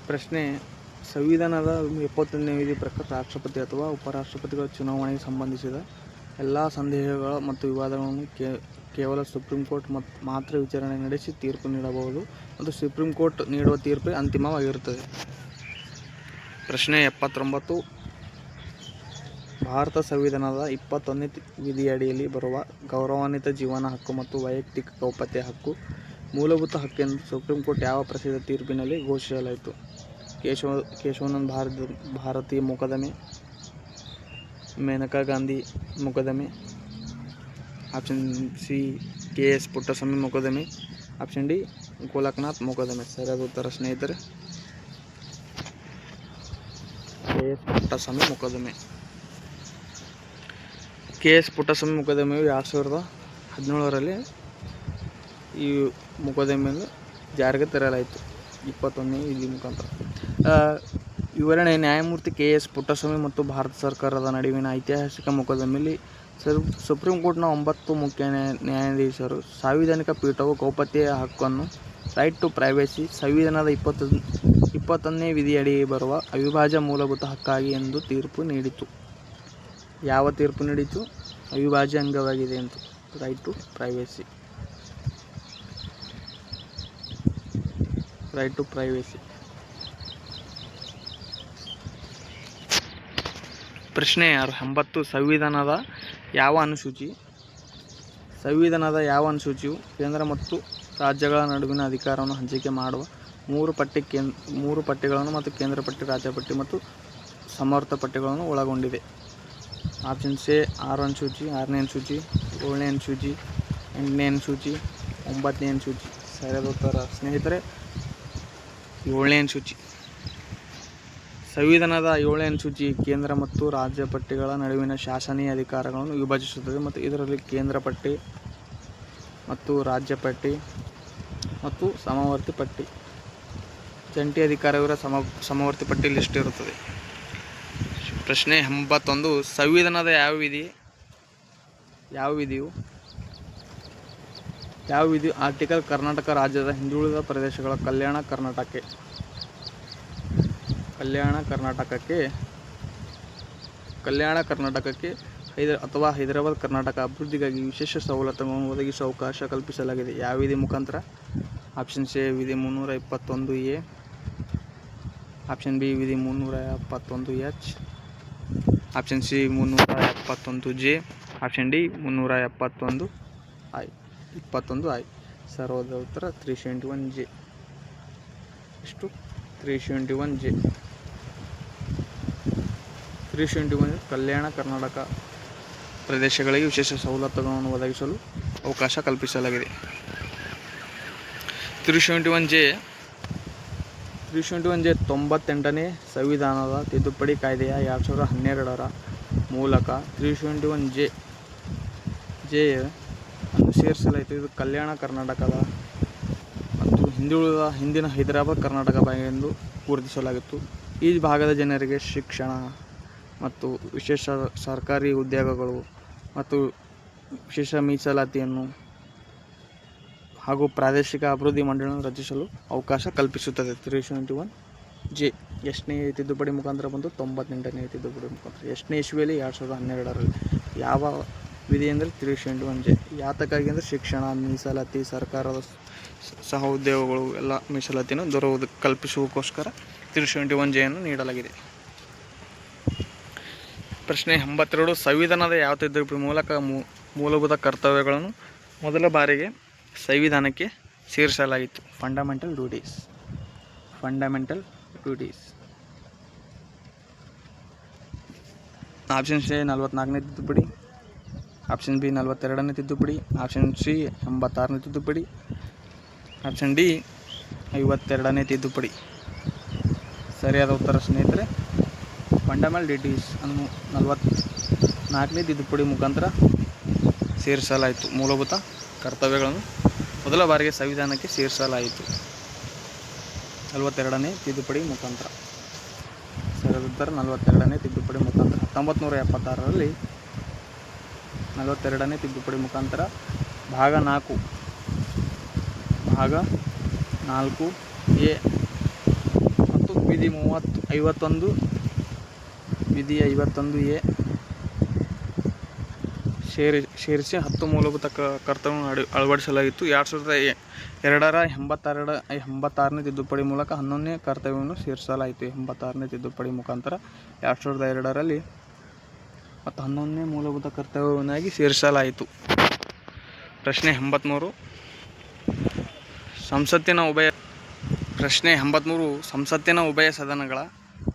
ಪ್ರಶ್ನೆ. ಸಂವಿಧಾನದ 71ನೇ ವಿಧಿ ಪ್ರಕಾರ ರಾಷ್ಟ್ರಪತಿ ಅಥವಾ ಉಪರಾಷ್ಟ್ರಪತಿಗಳ ಚುನಾವಣೆಗೆ ಸಂಬಂಧಿಸಿದ ಎಲ್ಲ ಸಂದೇಹಗಳು ಮತ್ತು ವಿವಾದಗಳನ್ನು ಕೇವಲ ಸುಪ್ರೀಂ ಕೋರ್ಟ್ ಮಾತ್ರ ವಿಚಾರಣೆ ನಡೆಸಿ ತೀರ್ಪು ನೀಡಬಹುದು ಮತ್ತು ಸುಪ್ರೀಂ ಕೋರ್ಟ್ ನೀಡುವ ತೀರ್ಪೇ ಅಂತಿಮವಾಗಿರುತ್ತದೆ. ಪ್ರಶ್ನೆ 79. ಭಾರತ ಸಂವಿಧಾನದ 21ನೇ ವಿಧಿಯಡಿಯಲ್ಲಿ ಬರುವ ಗೌರವಾನ್ವಿತ ಜೀವನ ಹಕ್ಕು ಮತ್ತು ವೈಯಕ್ತಿಕ ಗೌಪ್ಯತೆ ಹಕ್ಕು ಮೂಲಭೂತ ಹಕ್ಕೆಂದು ಸುಪ್ರೀಂ ಕೋರ್ಟ್ ಯಾವ ಪ್ರಸಿದ್ಧ ತೀರ್ಪಿನಲ್ಲಿ ಘೋಷಿಸಲಾಯಿತು? ಕೇಶವಾನಂದ ಭಾರತಿ ಮೊಕದ್ದಮೆ, ಮೇನಕಾ ಗಾಂಧಿ ಮೊಕದ್ದಮೆ. ಆಪ್ಷನ್ ಸಿ KS ಪುಟ್ಟಸ್ವಾಮಿ ಮೊಕದ್ದಮೆ. ಆಪ್ಷನ್ ಡಿ ಗೋಲಕ್ನಾಥ್ ಮೊಕದ್ದಮೆ. ಸರಿಯಾದ ಉತ್ತರ ಸ್ನೇಹಿತರೆ ಎಸ್ ಪುಟ್ಟಸ್ವಾಮಿ ಮೊಕದ್ದಮೆ. ಕೆ ಎಸ್ ಪುಟ್ಟಸ್ವಾಮಿ ಮೊಕದ್ದಮೆಯು 2017ರಲ್ಲಿ ಈ ಮೊಕದ್ದಮೆಯನ್ನು ಜಾರಿಗೆ ತರಲಾಯಿತು 21ನೇ ವಿಧಿ ಮುಖಾಂತರ. ವಿವರಣೆ: ನ್ಯಾಯಮೂರ್ತಿ ಕೆ ಎಸ್ ಪುಟ್ಟಸ್ವಾಮಿ ಮತ್ತು ಭಾರತ ಸರ್ಕಾರದ ನಡುವಿನ ಐತಿಹಾಸಿಕ ಮೊಕದ್ದಮೆಯಲ್ಲಿ ಸುಪ್ರೀಂ ಕೋರ್ಟ್ನ 9 ಮುಖ್ಯ ನ್ಯಾಯಾಧೀಶರು ಸಾಂವಿಧಾನಿಕ ಪೀಠವು ಗೌಪ್ಯತೆಯ ಹಕ್ಕನ್ನು ರೈಟ್ ಟು ಪ್ರೈವಸಿ ಸಂವಿಧಾನದ 21ನೇ ವಿಧಿಯಡಿ ಬರುವ ಅವಿಭಾಜ್ಯ ಮೂಲಭೂತ ಹಕ್ಕಾಗಿ ಎಂದು ತೀರ್ಪು ನೀಡಿತು. ಯಾವ ತೀರ್ಪು ನೀಡಿತು? ಅವಿಭಾಜ್ಯ ಅಂಗವಾಗಿದೆ ಎಂದು. Right to privacy. Right to privacy. ಪ್ರಶ್ನೆ 80. ಸಂವಿಧಾನದ ಯಾವ ಅನುಸೂಚಿಯು ಕೇಂದ್ರ ಮತ್ತು ರಾಜ್ಯಗಳ ನಡುವಿನ ಅಧಿಕಾರವನ್ನು ಹಂಚಿಕೆ ಮಾಡುವ 3 ಪಟ್ಟಿಗಳನ್ನು ಮತ್ತು ಕೇಂದ್ರ ಪಟ್ಟಿ, ರಾಜ್ಯ ಪಟ್ಟಿ ಮತ್ತು ಸಮರ್ಥ ಪಟ್ಟಿಗಳನ್ನು ಒಳಗೊಂಡಿದೆ? Options A 6 ಅನುಸೂಚಿ, 6ನೇ ಅನುಸೂಚಿ, 7ನೇ ಅನುಸೂಚಿ, 8ನೇ ಅನುಸೂಚಿ, 9ನೇ ಅನುಸೂಚಿ. ಸರಿಯಾದ ಉತ್ತರ ಸ್ನೇಹಿತರೆ 7ನೇ ಅನುಸೂಚಿ. ಸಂವಿಧಾನದ 7ನೇ ಅನುಸೂಚಿ ಕೇಂದ್ರ ಮತ್ತು ರಾಜ್ಯ ಪಟ್ಟಿಗಳ ನಡುವಿನ ಶಾಸನೀಯ ಅಧಿಕಾರಗಳನ್ನು ವಿಭಜಿಸುತ್ತದೆ ಮತ್ತು ಇದರಲ್ಲಿ ಕೇಂದ್ರ ಪಟ್ಟಿ ಮತ್ತು ರಾಜ್ಯ ಪಟ್ಟಿ ಮತ್ತು ಸಮವರ್ತಿ ಪಟ್ಟಿ, ಜಂಟಿ ಅಧಿಕಾರವಿರುವ ಸಮವರ್ತಿ ಪಟ್ಟಿ ಲಿಸ್ಟ್ ಇರುತ್ತದೆ. ಪ್ರಶ್ನೆ 81. ಸಂವಿಧಾನದ ಯಾವ ವಿಧಿಯು ಆರ್ಟಿಕಲ್ ಕರ್ನಾಟಕ ರಾಜ್ಯದ ಹಿಂದುಳಿದ ಪ್ರದೇಶಗಳ ಕಲ್ಯಾಣ ಕರ್ನಾಟಕಕ್ಕೆ ಅಥವಾ ಹೈದರಾಬಾದ್ ಕರ್ನಾಟಕ ಅಭಿವೃದ್ಧಿಗಾಗಿ ವಿಶೇಷ ಸವಲತ್ತುಗಳನ್ನು ಒದಗಿಸುವ ಅವಕಾಶ ಕಲ್ಪಿಸಲಾಗಿದೆ? ಯಾವ ವಿಧಿ ಮುಖಾಂತರ? ಆಪ್ಷನ್ಸ್ ಎ ವಿಧಿ 321A, ಆಪ್ಷನ್ ಬಿ ವಿಧಿ 371H, option C 371J, option D 371I. ಸರಿಯಾದ ಉತ್ತರ 371J. ಎಷ್ಟು? 371J. 371 ಕಲ್ಯಾಣ ಕರ್ನಾಟಕ ಪ್ರದೇಶಗಳಿಗೆ ವಿಶೇಷ ಸವಲತ್ತುಗಳನ್ನು ಒದಗಿಸಲು ಅವಕಾಶ ಕಲ್ಪಿಸಲಾಗಿದೆ. 371J 98ನೇ ಸಂವಿಧಾನದ ತಿದ್ದುಪಡಿ ಕಾಯ್ದೆಯ 2012ರ ಮೂಲಕ 371J ಅನ್ನು ಸೇರಿಸಲಾಯಿತು. ಇದು ಕಲ್ಯಾಣ ಕರ್ನಾಟಕದ ಮತ್ತು ಹಿಂದಿನ ಹೈದರಾಬಾದ್ ಕರ್ನಾಟಕ ಭಾಗ ಎಂದು ಗುರುತಿಸಲಾಗಿತ್ತು. ಈ ಭಾಗದ ಜನರಿಗೆ ಶಿಕ್ಷಣ ಮತ್ತು ವಿಶೇಷ ಸರ್ಕಾರಿ ಉದ್ಯೋಗಗಳು ಮತ್ತು ವಿಶೇಷ ಮೀಸಲಾತಿಯನ್ನು ಹಾಗೂ ಪ್ರಾದೇಶಿಕ ಅಭಿವೃದ್ಧಿ ಮಂಡಳಿಯನ್ನು ರಚಿಸಲು ಅವಕಾಶ ಕಲ್ಪಿಸುತ್ತದೆ. 371J ಎಷ್ಟನೇ ತಿದ್ದುಪಡಿ ಮುಖಾಂತರ ಬಂದು? 98ನೇ ತಿದ್ದುಪಡಿ ಮುಖಾಂತರ. ಎಷ್ಟನೇ ಇಸ್ವಿಯಲ್ಲಿ? 2012ರಲ್ಲಿ. ಯಾವ ವಿಧಿ ಅಂದರೆ 371J. ಯಾತಕ್ಕಾಗಿ ಅಂದರೆ ಶಿಕ್ಷಣ, ಮೀಸಲಾತಿ, ಸರ್ಕಾರದ ಸಹ ಉದ್ಯೋಗಗಳು ಎಲ್ಲ ಮೀಸಲಾತಿಯನ್ನು ಕಲ್ಪಿಸುವುದಕ್ಕೋಸ್ಕರ 371J ಅನ್ನು ನೀಡಲಾಗಿದೆ. ಪ್ರಶ್ನೆ 82. ಸಂವಿಧಾನದ ಯಾವ ತಿದ್ದುಪಡಿ ಮೂಲಕ ಮೂಲಭೂತ ಕರ್ತವ್ಯಗಳನ್ನು ಮೊದಲ ಬಾರಿಗೆ ಸಂವಿಧಾನಕ್ಕೆ ಸೇರಿಸಲಾಯಿತು? Fundamental duties. ಆಪ್ಷನ್ ಎ 44ನೇ ತಿದ್ದುಪಡಿ, ಆಪ್ಷನ್ ಬಿ 42ನೇ ತಿದ್ದುಪಡಿ, ಆಪ್ಷನ್ ಸಿ 86ನೇ ತಿದ್ದುಪಡಿ, ಆಪ್ಷನ್ ಡಿ 52ನೇ ತಿದ್ದುಪಡಿ. ಸರಿಯಾದ ಉತ್ತರ ಸ್ನೇಹಿತರೆ ಫಂಡಮೆಂಟಲ್ ಡ್ಯೂಟೀಸ್ ಅನ್ನು 44ನೇ ತಿದ್ದುಪಡಿ ಮುಖಾಂತರ ಸೇರಿಸಲಾಯಿತು. ಮೂಲಭೂತ ಕರ್ತವ್ಯಗಳನ್ನು ಮೊದಲ ಬಾರಿಗೆ ಸಂವಿಧಾನಕ್ಕೆ ಸೇರಿಸಲಾಯಿತು 42ನೇ ತಿದ್ದುಪಡಿ ಮುಖಾಂತರ. ಸರಿಯಾದ ಉತ್ತರ 42ನೇ ತಿದ್ದುಪಡಿ ಮುಖಾಂತರ. 1976ರಲ್ಲಿ 42ನೇ ತಿದ್ದುಪಡಿ ಮುಖಾಂತರ ಭಾಗ 4A ಮತ್ತು ವಿಧಿ 51A ಸೇರಿಸಿ 10 ಮೂಲಭೂತ ಕರ್ತವ್ಯವನ್ನು ಅಳವಡಿಸಲಾಗಿತ್ತು. 2002ರ 86ನೇ ತಿದ್ದುಪಡಿ ಮೂಲಕ 11ನೇ ಕರ್ತವ್ಯವನ್ನು ಸೇರಿಸಲಾಯಿತು. 86ನೇ ತಿದ್ದುಪಡಿ ಮುಖಾಂತರ 2002ರಲ್ಲಿ ಮತ್ತು 11ನೇ ಮೂಲಭೂತ ಕರ್ತವ್ಯವನ್ನಾಗಿ ಸೇರಿಸಲಾಯಿತು. ಪ್ರಶ್ನೆ 83. ಸಂಸತ್ತಿನ ಉಭಯ ಸದನಗಳ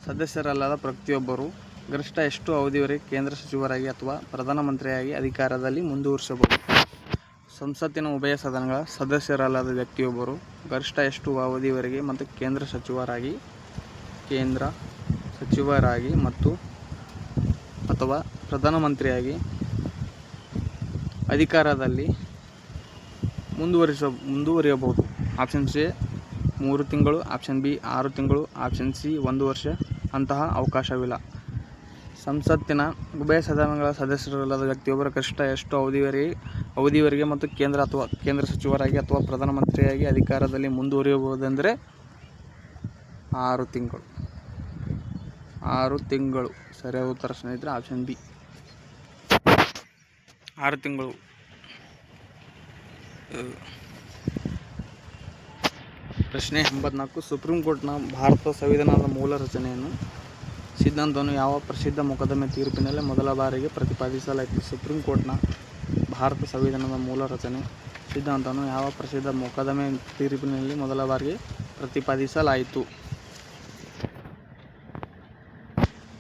ಸದಸ್ಯರಲ್ಲದ ಪ್ರತಿಯೊಬ್ಬರು ಗರಿಷ್ಠ ಎಷ್ಟು ಅವಧಿಯವರೆಗೆ ಕೇಂದ್ರ ಸಚಿವರಾಗಿ ಅಥವಾ ಪ್ರಧಾನಮಂತ್ರಿಯಾಗಿ ಅಧಿಕಾರದಲ್ಲಿ ಮುಂದುವರಿಸಬಹುದು? ಸಂಸತ್ತಿನ ಉಭಯ ಸದನಗಳ ಸದಸ್ಯರಲ್ಲದ ವ್ಯಕ್ತಿಯೊಬ್ಬರು ಗರಿಷ್ಠ ಎಷ್ಟು ಅವಧಿಯವರೆಗೆ ಮತ್ತು ಕೇಂದ್ರ ಸಚಿವರಾಗಿ ಅಥವಾ ಪ್ರಧಾನಮಂತ್ರಿಯಾಗಿ ಅಧಿಕಾರದಲ್ಲಿ ಮುಂದುವರಿಯಬಹುದು. ಆಪ್ಷನ್ ಎ 3 ತಿಂಗಳು, ಆಪ್ಷನ್ ಬಿ 6 ತಿಂಗಳು, ಆಪ್ಷನ್ ಸಿ 1 ವರ್ಷ. ಅಂತಹ ಅವಕಾಶವಿಲ್ಲ. ಸಂಸತ್ತಿನ ಉಭಯ ಸದನಗಳ ಸದಸ್ಯರಲ್ಲದ ವ್ಯಕ್ತಿಯೊಬ್ಬರ ಕನಿಷ್ಠ ಎಷ್ಟು ಅವಧಿಯವರೆಗೆ ಮತ್ತು ಕೇಂದ್ರ ಸಚಿವರಾಗಿ ಅಥವಾ ಪ್ರಧಾನಮಂತ್ರಿಯಾಗಿ ಅಧಿಕಾರದಲ್ಲಿ ಮುಂದುವರಿಯಬಹುದೆಂದರೆ 6 ತಿಂಗಳು. 6 ತಿಂಗಳು ಸರಿಯಾದ ಉತ್ತರ ಸ್ನೇಹಿತರೆ ಆಪ್ಷನ್ ಬಿ 6 ತಿಂಗಳು. ಪ್ರಶ್ನೆ 84. ಸುಪ್ರೀಂ ಕೋರ್ಟ್ನ ಭಾರತ ಸಂವಿಧಾನದ ಮೂಲ ರಚನೆಯನ್ನು ಸಿದ್ಧಾಂತವನ್ನು ಯಾವ ಪ್ರಸಿದ್ಧ ಮೊಕದ್ದಮೆ ತೀರ್ಪಿನಲ್ಲಿ ಮೊದಲ ಬಾರಿಗೆ ಪ್ರತಿಪಾದಿಸಲಾಯಿತು? ಸುಪ್ರೀಂ ಕೋರ್ಟ್ನ ಭಾರತ ಸಂವಿಧಾನದ ಮೂಲ ರಚನೆ ಸಿದ್ಧಾಂತವನ್ನು ಯಾವ ಪ್ರಸಿದ್ಧ ಮೊಕದ್ದಮೆ ತೀರ್ಪಿನಲ್ಲಿ ಮೊದಲ ಬಾರಿಗೆ ಪ್ರತಿಪಾದಿಸಲಾಯಿತು?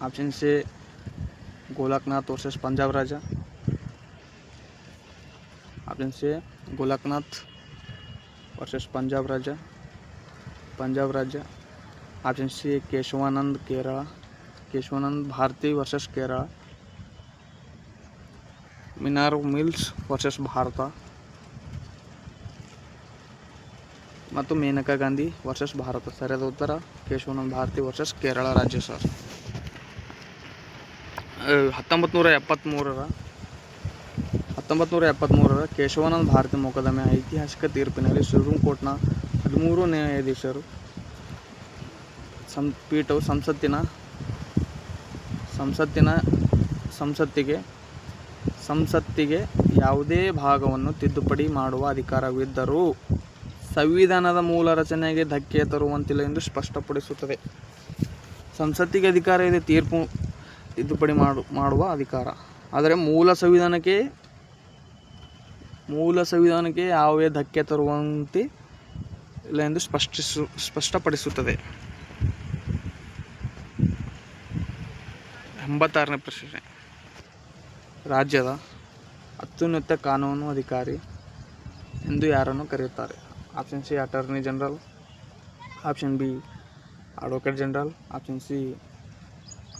Option A Golaknath versus Punjab ರಾಜ. Option A Golaknath versus Punjab ರಾಜ್ಯ. Option C Keshavanand Bharati versus Kerala. Minerva Mills versus Bharat ಮತ್ತು ಮೇನಕಾ ಗಾಂಧಿ ವರ್ಸಸ್ ಭಾರತ. ಸರಿಯಾದ ಉತ್ತರ ಕೇಶವಾನಂದ್ ಭಾರತಿ ವರ್ಸಸ್ ಕೇರಳ ರಾಜ್ಯ ಸರ್. 1973ರ ಕೇಶವಾನಂದ್ ಭಾರತಿ ಮೊಕದ್ದಮೆ ಐತಿಹಾಸಿಕ ತೀರ್ಪಿನಲ್ಲಿ ಸುಪ್ರೀಂ ಕೋರ್ಟ್ನ 13 ನ್ಯಾಯಾಧೀಶರ ಪೀಠವು ಸಂಸತ್ತಿಗೆ ಯಾವುದೇ ಭಾಗವನ್ನು ತಿದ್ದುಪಡಿ ಮಾಡುವ ಅಧಿಕಾರವಿದ್ದರೂ ಸಂವಿಧಾನದ ಮೂಲ ರಚನೆಗೆ ಧಕ್ಕೆ ತರುವಂತಿಲ್ಲ ಎಂದು ಸ್ಪಷ್ಟಪಡಿಸುತ್ತದೆ. ಸಂಸತ್ತಿಗೆ ಅಧಿಕಾರ ಇದೆ ತೀರ್ಪು ತಿದ್ದುಪಡಿ ಮಾಡುವ ಅಧಿಕಾರ, ಆದರೆ ಮೂಲ ಸಂವಿಧಾನಕ್ಕೆ ಯಾವುದೇ ಧಕ್ಕೆ ತರುವಂತೆ ಇಲ್ಲ ಎಂದು ಸ್ಪಷ್ಟಪಡಿಸುತ್ತದೆ. 86ನೇ ಪ್ರಶ್ನೆ. ರಾಜ್ಯದ ಅತ್ಯುನ್ನತ ಕಾನೂನು ಅಧಿಕಾರಿ ಎಂದು ಯಾರನ್ನು ಕರೆಯುತ್ತಾರೆ? Option C attorney general, option B advocate general, option C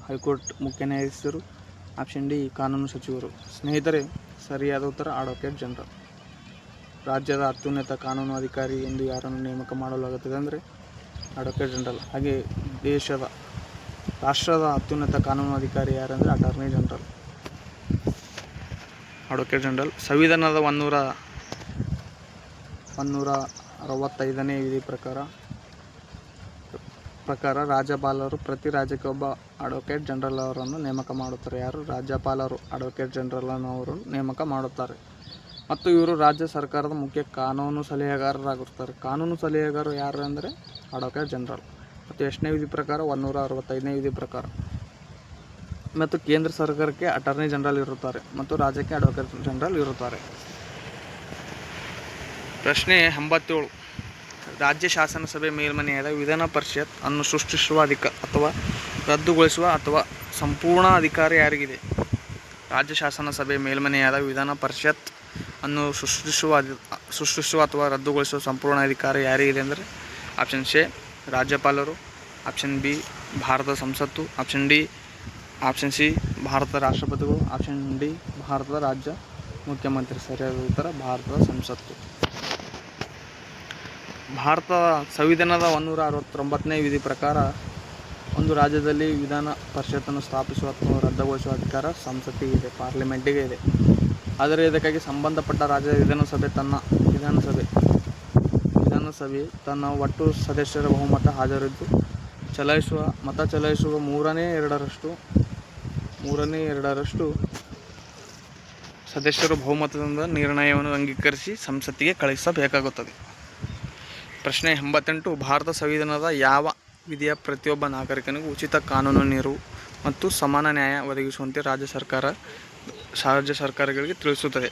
high court ಮುಖ್ಯ ನ್ಯಾಯಾಧೀಶರು, ಆಪ್ಷನ್ ಡಿ ಕಾನೂನು ಸಚಿವರು. ಸ್ನೇಹಿತರೆ ಸರಿಯಾದ ಉತ್ತರ ಅಡ್ವೊಕೇಟ್ ಜನರಲ್. ರಾಜ್ಯದ ಅತ್ಯುನ್ನತ ಕಾನೂನು ಅಧಿಕಾರಿ ಎಂದು ಯಾರನ್ನು ನೇಮಕ ಮಾಡಲಾಗುತ್ತದೆ ಅಂದರೆ ಅಡ್ವೊಕೇಟ್ ಜನರಲ್. ಹಾಗೆ ರಾಷ್ಟ್ರದ ಅತ್ಯುನ್ನತ ಕಾನೂನು ಅಧಿಕಾರಿ ಯಾರೆಂದರೆ ಅಟಾರ್ನಿ ಜನರಲ್, ಅಡ್ವೊಕೇಟ್ ಜನರಲ್. ಸಂವಿಧಾನದ 165ನೇ ವಿಧಿ ಪ್ರಕಾರ ರಾಜ್ಯಪಾಲರು ಪ್ರತಿ ರಾಜ್ಯಕ್ಕೆ ಒಬ್ಬ ಅಡ್ವೊಕೇಟ್ ಜನರಲ್ ಅವರನ್ನು ನೇಮಕ ಮಾಡುತ್ತಾರೆ. ಯಾರು? ರಾಜ್ಯಪಾಲರು ಅಡ್ವೊಕೇಟ್ ಜನರಲ್ ಅವರು ನೇಮಕ ಮಾಡುತ್ತಾರೆ ಮತ್ತು ಇವರು ರಾಜ್ಯ ಸರ್ಕಾರದ ಮುಖ್ಯ ಕಾನೂನು ಸಲಹೆಗಾರರಾಗಿರ್ತಾರೆ. ಕಾನೂನು ಸಲಹೆಗಾರರು ಯಾರು ಅಂದರೆ ಅಡ್ವೊಕೇಟ್ ಜನರಲ್. ಮತ್ತು ಎಷ್ಟನೇ ವಿಧಿ ಪ್ರಕಾರ? 165ನೇ ವಿಧಿ ಪ್ರಕಾರ. ಮತ್ತು ಕೇಂದ್ರ ಸರ್ಕಾರಕ್ಕೆ ಅಟಾರ್ನಿ ಜನರಲ್ ಇರುತ್ತಾರೆ ಮತ್ತು ರಾಜ್ಯಕ್ಕೆ ಅಡ್ವೊಕೇಟ್ ಜನರಲ್ ಇರುತ್ತಾರೆ. ಪ್ರಶ್ನೆ 87. ರಾಜ್ಯ ಶಾಸನಸಭೆ ಮೇಲ್ಮನೆಯಾದ ವಿಧಾನ ಪರಿಷತ್ ಅನ್ನು ಸೃಷ್ಟಿಸುವ ಅಥವಾ ರದ್ದುಗೊಳಿಸುವ ಅಥವಾ ಸಂಪೂರ್ಣ ಅಧಿಕಾರ ಯಾರಿಗಿದೆ? ರಾಜ್ಯ ಶಾಸನಸಭೆ ಮೇಲ್ಮನೆಯಾದ ವಿಧಾನ ಪರಿಷತ್ ಅನ್ನು ಸೃಷ್ಟಿಸುವ ಅಥವಾ ರದ್ದುಗೊಳಿಸುವ ಸಂಪೂರ್ಣ ಅಧಿಕಾರ ಯಾರಿಗಿದೆ ಅಂದರೆ ಆಪ್ಷನ್ ಎ ರಾಜ್ಯಪಾಲರು, ಆಪ್ಷನ್ ಬಿ ಭಾರತ ಸಂಸತ್ತು, ಆಪ್ಷನ್ ಸಿ ಭಾರತದ ರಾಷ್ಟ್ರಪತಿಗಳು, ಆಪ್ಷನ್ ಡಿ ಭಾರತದ ರಾಜ್ಯ ಮುಖ್ಯಮಂತ್ರಿ. ಸರಿಯಾದ ಉತ್ತರ ಭಾರತದ ಸಂಸತ್ತು. ಭಾರತ ಸಂವಿಧಾನದ 169ನೇ ವಿಧಿ ಪ್ರಕಾರ ಒಂದು ರಾಜ್ಯದಲ್ಲಿ ವಿಧಾನ ಪರಿಷತ್ತನ್ನು ಸ್ಥಾಪಿಸುವ ಅಥವಾ ರದ್ದುಗೊಳಿಸುವ ಅಧಿಕಾರ ಸಂಸತ್ತಿಗೆ ಇದೆ, ಪಾರ್ಲಿಮೆಂಟಿಗೆ ಇದೆ. ಆದರೆ ಇದಕ್ಕಾಗಿ ಸಂಬಂಧಪಟ್ಟ ರಾಜ್ಯದ ವಿಧಾನಸಭೆ ತನ್ನ ಒಟ್ಟು ಸದಸ್ಯರ ಬಹುಮತ ಹಾಜರಿದ್ದು ಮತ ಚಲಾಯಿಸುವ ಮೂರನೇ ಎರಡರಷ್ಟು ಸದಸ್ಯರು ಬಹುಮತದಿಂದ ನಿರ್ಣಯವನ್ನು ಅಂಗೀಕರಿಸಿ ಸಂಸತ್ತಿಗೆ ಕಳುಹಿಸಬೇಕಾಗುತ್ತದೆ. ಪ್ರಶ್ನೆ 88. ಭಾರತ ಸಂವಿಧಾನದ ಯಾವ ವಿಧಿಯ ಪ್ರತಿಯೊಬ್ಬ ನಾಗರಿಕನಿಗೂ ಉಚಿತ ಕಾನೂನು ನೆರವು ಮತ್ತು ಸಮಾನ ನ್ಯಾಯ ಒದಗಿಸುವಂತೆ ರಾಜ್ಯ ಸರ್ಕಾರಗಳಿಗೆ ತಿಳಿಸುತ್ತದೆ?